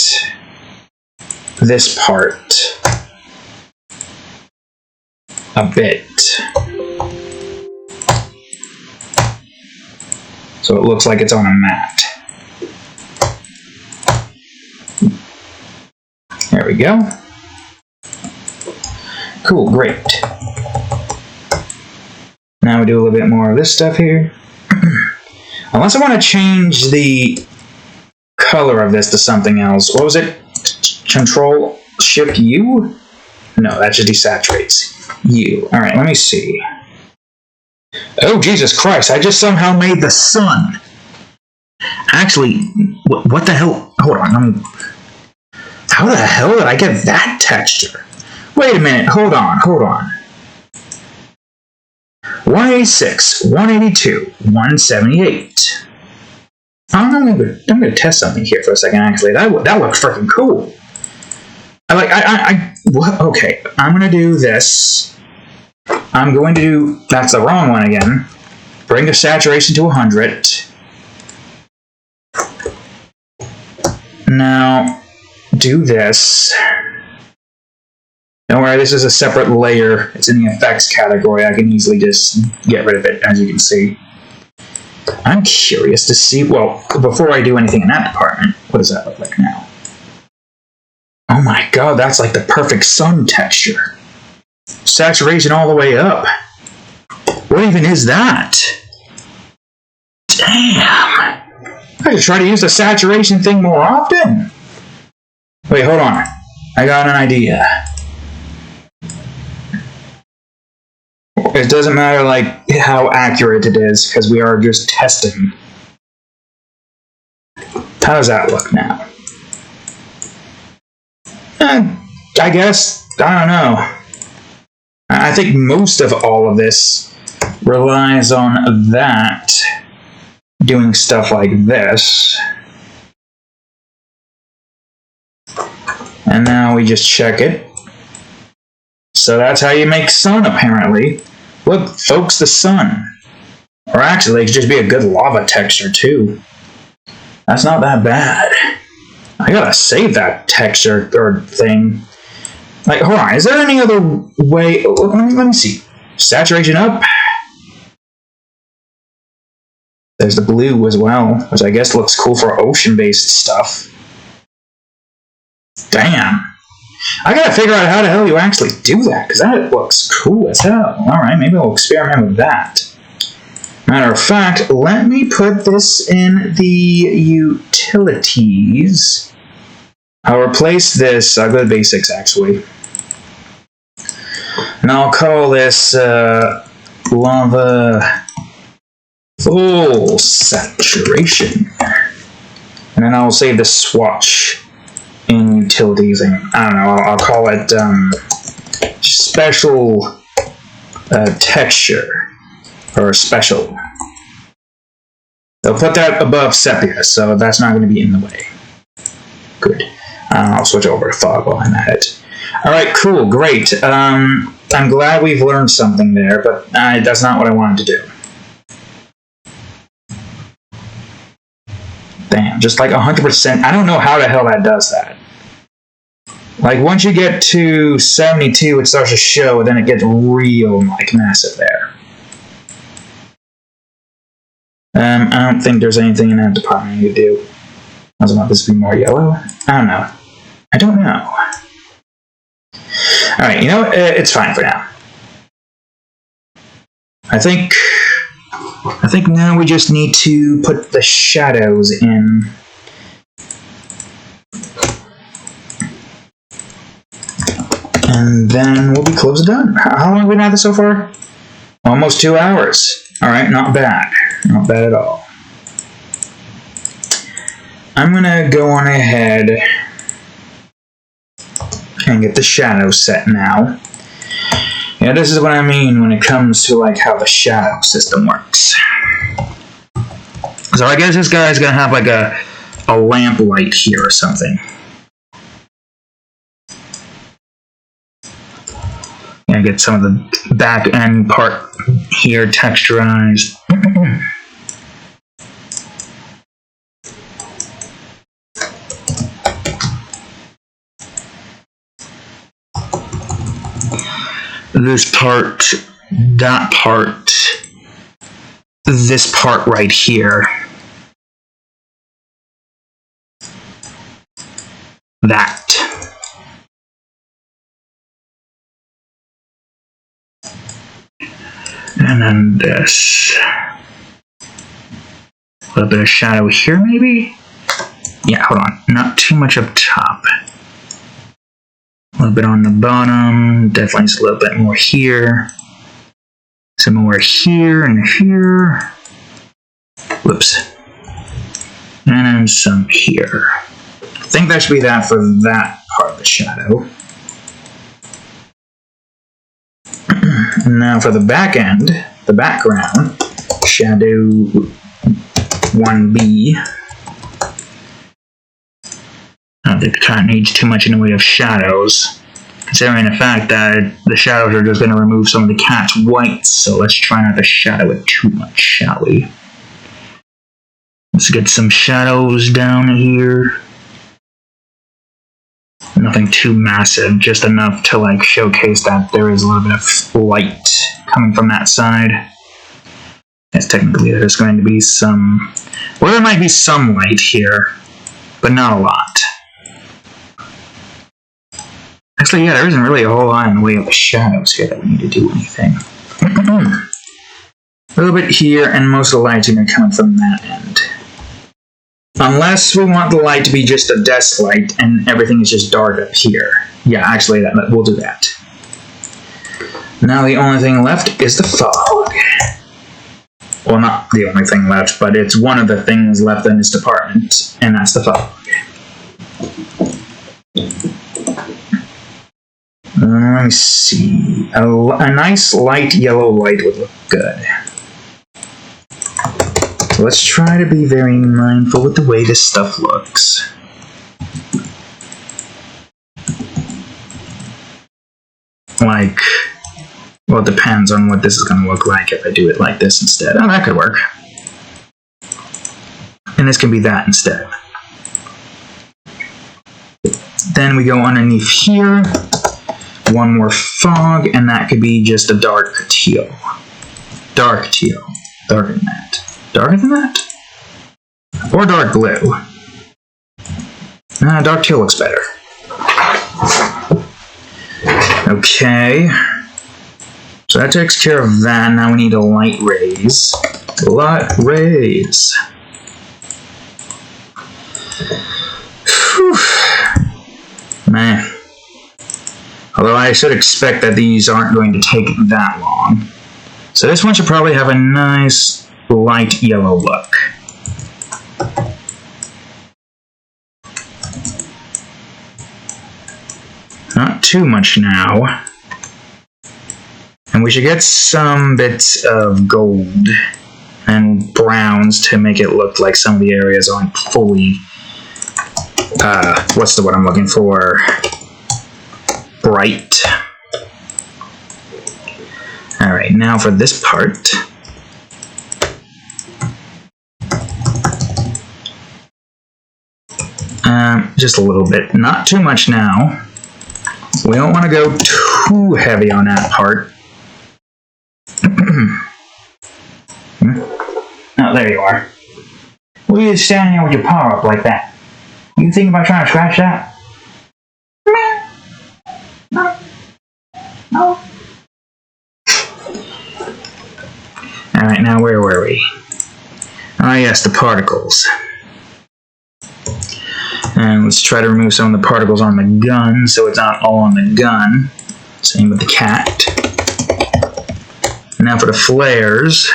this part a bit. So it looks like it's on a mat. There we go. Cool, great. Now we do a little bit more of this stuff here. Unless I want to change the color of this to something else. What was it? Control Shift U? No, that just desaturates. U. Alright, let me see. Oh, Jesus Christ, I just somehow made the sun. Actually, what the hell? Hold on, let me... How the hell did I get that texture? Wait a minute, hold on. 186, 182, 178. I'm gonna test something here for a second. Actually, that looks freaking cool. Okay, I'm gonna do this. I'm going to do. That's the wrong one again. Bring the saturation to 100. Now, do this. Don't worry, this is a separate layer. It's in the effects category. I can easily just get rid of it, as you can see. I'm curious to see, well, before I do anything in that department, what does that look like now? Oh my god, that's like the perfect sun texture. Saturation all the way up. What even is that? Damn. I should try to use the saturation thing more often. Wait, hold on. I got an idea. It doesn't matter like how accurate it is, because we are just testing. How does that look now? I guess, I don't know. I think most of all of this relies on that doing stuff like this. And now we just check it. So that's how you make sun, apparently. Look, folks, the sun. Or actually, it could just be a good lava texture, too. That's not that bad. I gotta save that texture or thing. Like, hold on, is there any other way? Let me see. Saturation up. There's the blue as well, which I guess looks cool for ocean-based stuff. Damn. I gotta figure out how the hell you actually do that, because that looks cool as hell. Alright, maybe I'll experiment with that. Matter of fact, let me put this in the utilities. I'll replace this, I'll go to basics actually. And I'll call this lava full saturation. And then I'll save the swatch in utilities, and I don't know, I'll call it special texture, or special. They'll put that above sepia, so that's not going to be in the way. Good. I'll switch over to fog while I'm at it. Alright, cool, great. I'm glad we've learned something there, but that's not what I wanted to do. Damn, just like 100%. I don't know how the hell that does that. Like, once you get to 72, it starts to show, and then it gets real, like, massive there. I don't think there's anything in that department you do. I was about this to be more yellow. I don't know. I don't know. Alright, you know what? It's fine for now. I think now we just need to put the shadows in. And then we'll be close to done. How long have we been at this so far? Almost 2 hours. Alright, not bad. Not bad at all. I'm gonna go on ahead and get the shadow set now. Yeah, this is what I mean when it comes to like how the shadow system works. So I guess this guy's gonna have like a lamp light here or something. Yeah, get some of the back end part here texturized. This part, that part, this part right here. That. And then this. A little bit of shadow here, maybe? Yeah, hold on. Not too much up top. A little bit on the bottom. Definitely just a little bit more here. Some more here and here. Whoops. And then some here. I think that should be that for that part of the shadow. And now for the back end, the background, shadow 1B. I don't think the cat needs too much in the way of shadows, considering the fact that the shadows are just going to remove some of the cat's whites, so let's try not to shadow it too much, shall we? Let's get some shadows down here. Nothing too massive, just enough to like showcase that there is a little bit of light coming from that side. Yes, technically there's going to be some, well, there might be some light here, but not a lot. Actually, yeah, there isn't really a whole lot in the way of the shadows here that we need to do anything. A little bit here, and most of the light's going to come from that end. Unless we want the light to be just a desk light and everything is just dark up here. Yeah, actually, we'll do that. Now the only thing left is the fog. Well, not the only thing left, but it's one of the things left in this department, and that's the fog. Let me see. A nice light yellow light would look good. So let's try to be very mindful with the way this stuff looks. Like, well, it depends on what this is going to look like if I do it like this instead. Oh, that could work. And this can be that instead. Then we go underneath here. One more fog, and that could be just a dark teal. Dark teal. Darker than that. Darker than that? Or dark blue. Nah, dark teal looks better. Okay. So that takes care of that. Now we need a light raise. Light raise. Whew. Man. Although I should expect that these aren't going to take that long. So this one should probably have a nice light yellow look. Not too much now. And we should get some bits of gold and browns to make it look like some of the areas aren't fully, what's the word I'm looking for? Bright. Alright, now for this part. Just a little bit. Not too much now. We don't want to go too heavy on that part. Oh, there you are. What are you standing there with your paw up like that? You think about trying to scratch that? No. No. Alright, now where were we? Ah, yes, the particles. And let's try to remove some of the particles on the gun so it's not all on the gun. Same with the cat. Now for the flares.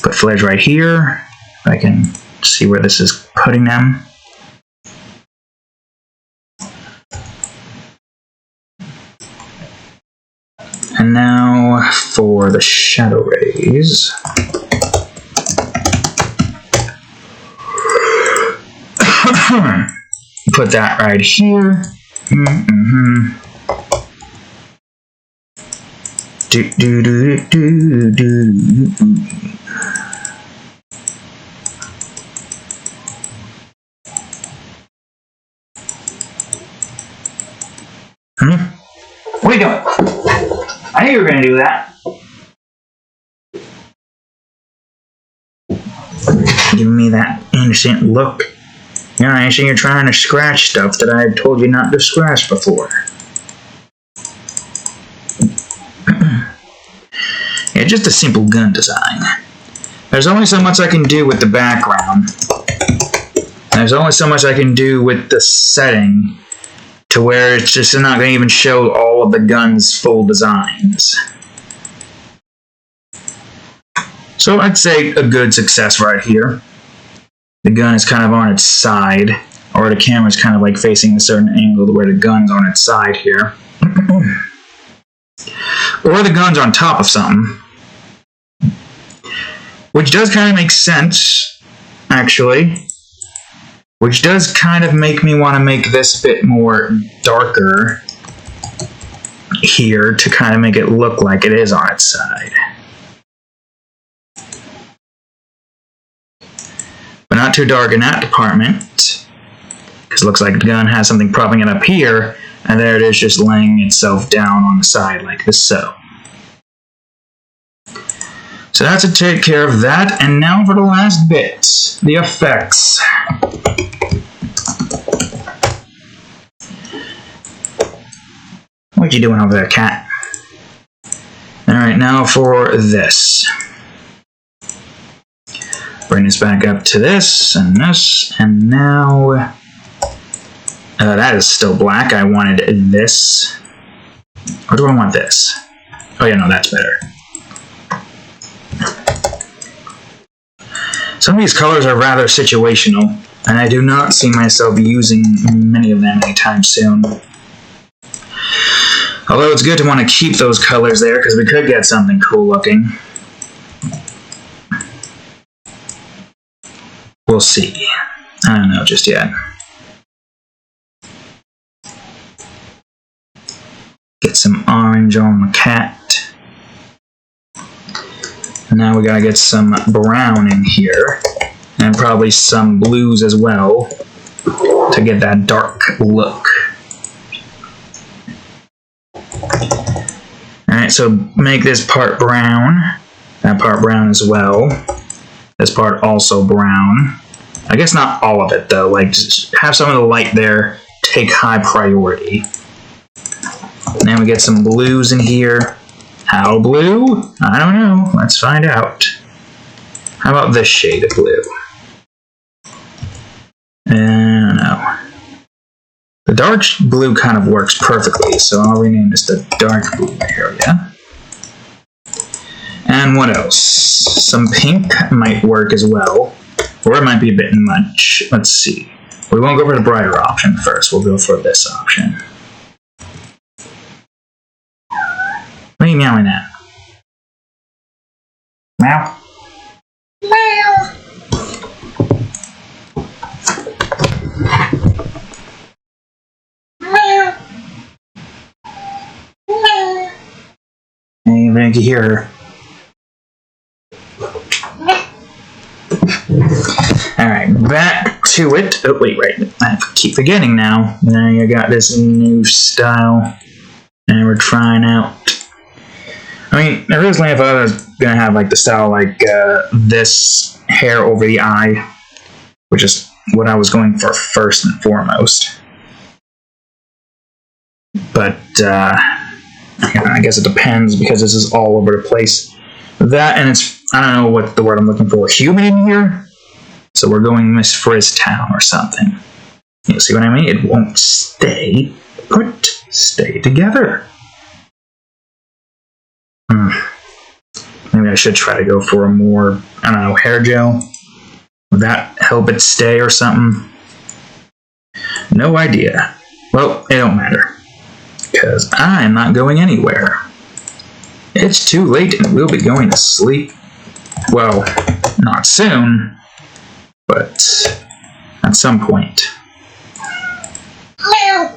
Put flares right here. I can see where this is putting them. And now for the shadow rays. Put that right here. Do, do, do, do, do. What are you doing? I knew you were going to do that. Giving me that innocent look. You're trying to scratch stuff that I've told you not to scratch before. Yeah, just a simple gun design. There's only so much I can do with the background. There's only so much I can do with the setting to where it's just not going to even show all of the gun's full designs. So I'd say a good success right here. The gun is kind of on its side, or the camera's kind of like facing a certain angle where the gun's on its side here. Or the gun's on top of something. Which does kind of make sense, actually. Which does kind of make me want to make this bit more darker here to kind of make it look like it is on its side. But not too dark in that department, because it looks like the gun has something propping it up here, and there it is just laying itself down on the side like this so. So that's to take care of that, and now for the last bit, the effects. What you doing over there, cat? Alright, now for this. Bring this back up to this, and now... that is still black. I wanted this. Or do I want this? Oh yeah, no, that's better. Some of these colors are rather situational, and I do not see myself using many of them anytime soon. Although it's good to want to keep those colors there, because we could get something cool looking. We'll see. I don't know just yet. Get some orange on the cat. Now we gotta get some brown in here, and probably some blues as well, to get that dark look. Alright, so make this part brown, that part brown as well, this part also brown. I guess not all of it though, like just have some of the light there take high priority. Then we get some blues in here. How blue? I don't know. Let's find out. How about this shade of blue? I don't know. The dark blue kind of works perfectly, so I'll rename this the dark blue area. And what else? Some pink might work as well, or it might be a bit much. Let's see. We won't go for the brighter option first. We'll go for this option. What are you meowing at? Meow. Meow. Meow. Meow. Anybody can hear her. Alright, back to it. Oh, wait, right. I keep forgetting now. Now you got this new style, and we're trying out. I mean, originally I thought I was gonna have like the style like this hair over the eye, which is what I was going for first and foremost. But I guess it depends because this is all over the place. That and it's, I don't know what the word I'm looking for, human in here. So we're going Miss Frizztown or something. You see what I mean? It won't stay put, stay together. Maybe I should try to go for a more, I don't know, hair gel. Would that help it stay or something? No idea. Well, it don't matter. Because I'm not going anywhere. It's too late and we'll be going to sleep. Well, not soon, but at some point. Meow.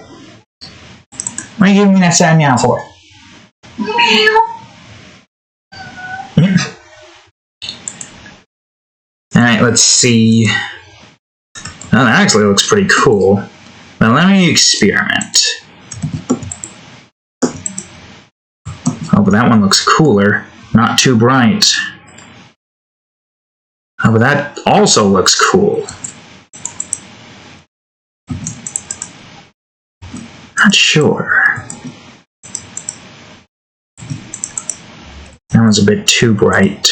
What are you giving me that sad meow for? Meow. Alright, let's see. Oh, that actually looks pretty cool. But let me experiment. Oh, but that one looks cooler. Not too bright. Oh, but that also looks cool. Not sure. That one's a bit too bright.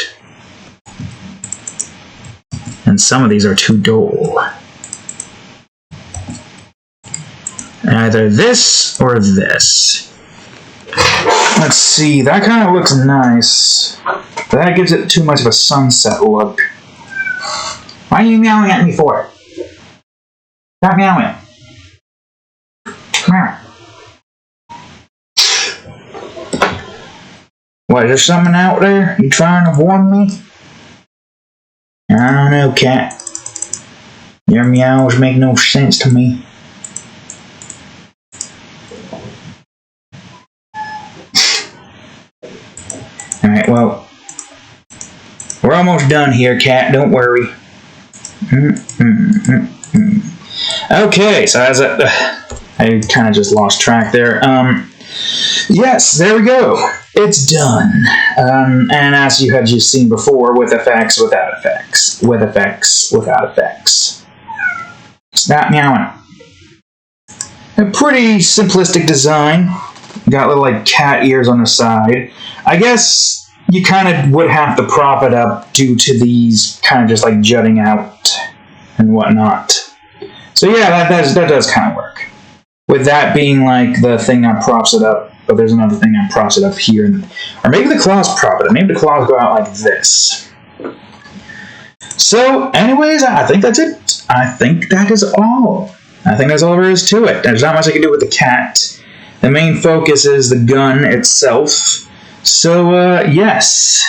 And some of these are too dull. Either this or this. Let's see, that kind of looks nice. But that gives it too much of a sunset look. Why are you meowing at me for? Stop meowing. Meow. What, is there something out there? You trying to warn me? I don't know, cat. Your meows make no sense to me. Alright, well, we're almost done here, cat. Don't worry. Okay, so as I kind of just lost track there. Yes, there we go. It's done. And as you had just seen before, with effects, without effects. With effects, without effects. Stop meowing. A pretty simplistic design. Got little, like, cat ears on the side. I guess you kind of would have to prop it up due to these kind of just, like, jutting out and whatnot. So yeah, that does kind of work. With that being, like, the thing that props it up, but there's another thing that props it up here. Or maybe the claws prop it up. Maybe the claws go out like this. So, anyways, I think that's it. I think that is all. I think that's all there is to it. There's not much I can do with the cat. The main focus is the gun itself. So, yes.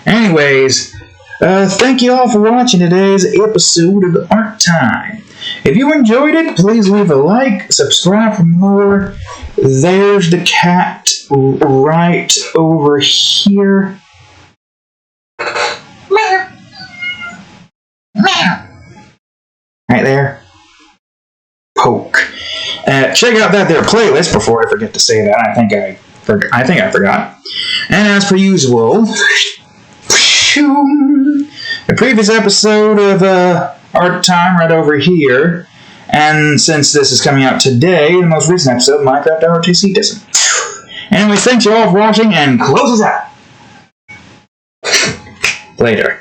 Anyways, thank you all for watching today's episode of Art Time. If you enjoyed it, please leave a like, subscribe for more. There's the cat right over here. Meow. Meow. Right there. Poke. Check out that there playlist before I forget to say that. I think I forgot. And as per usual, the previous episode of Art Time right over here. And since this is coming out today, the most recent episode of Minecraft ROTC Disney. Anyway, thanks you all for watching, and close us out. Later.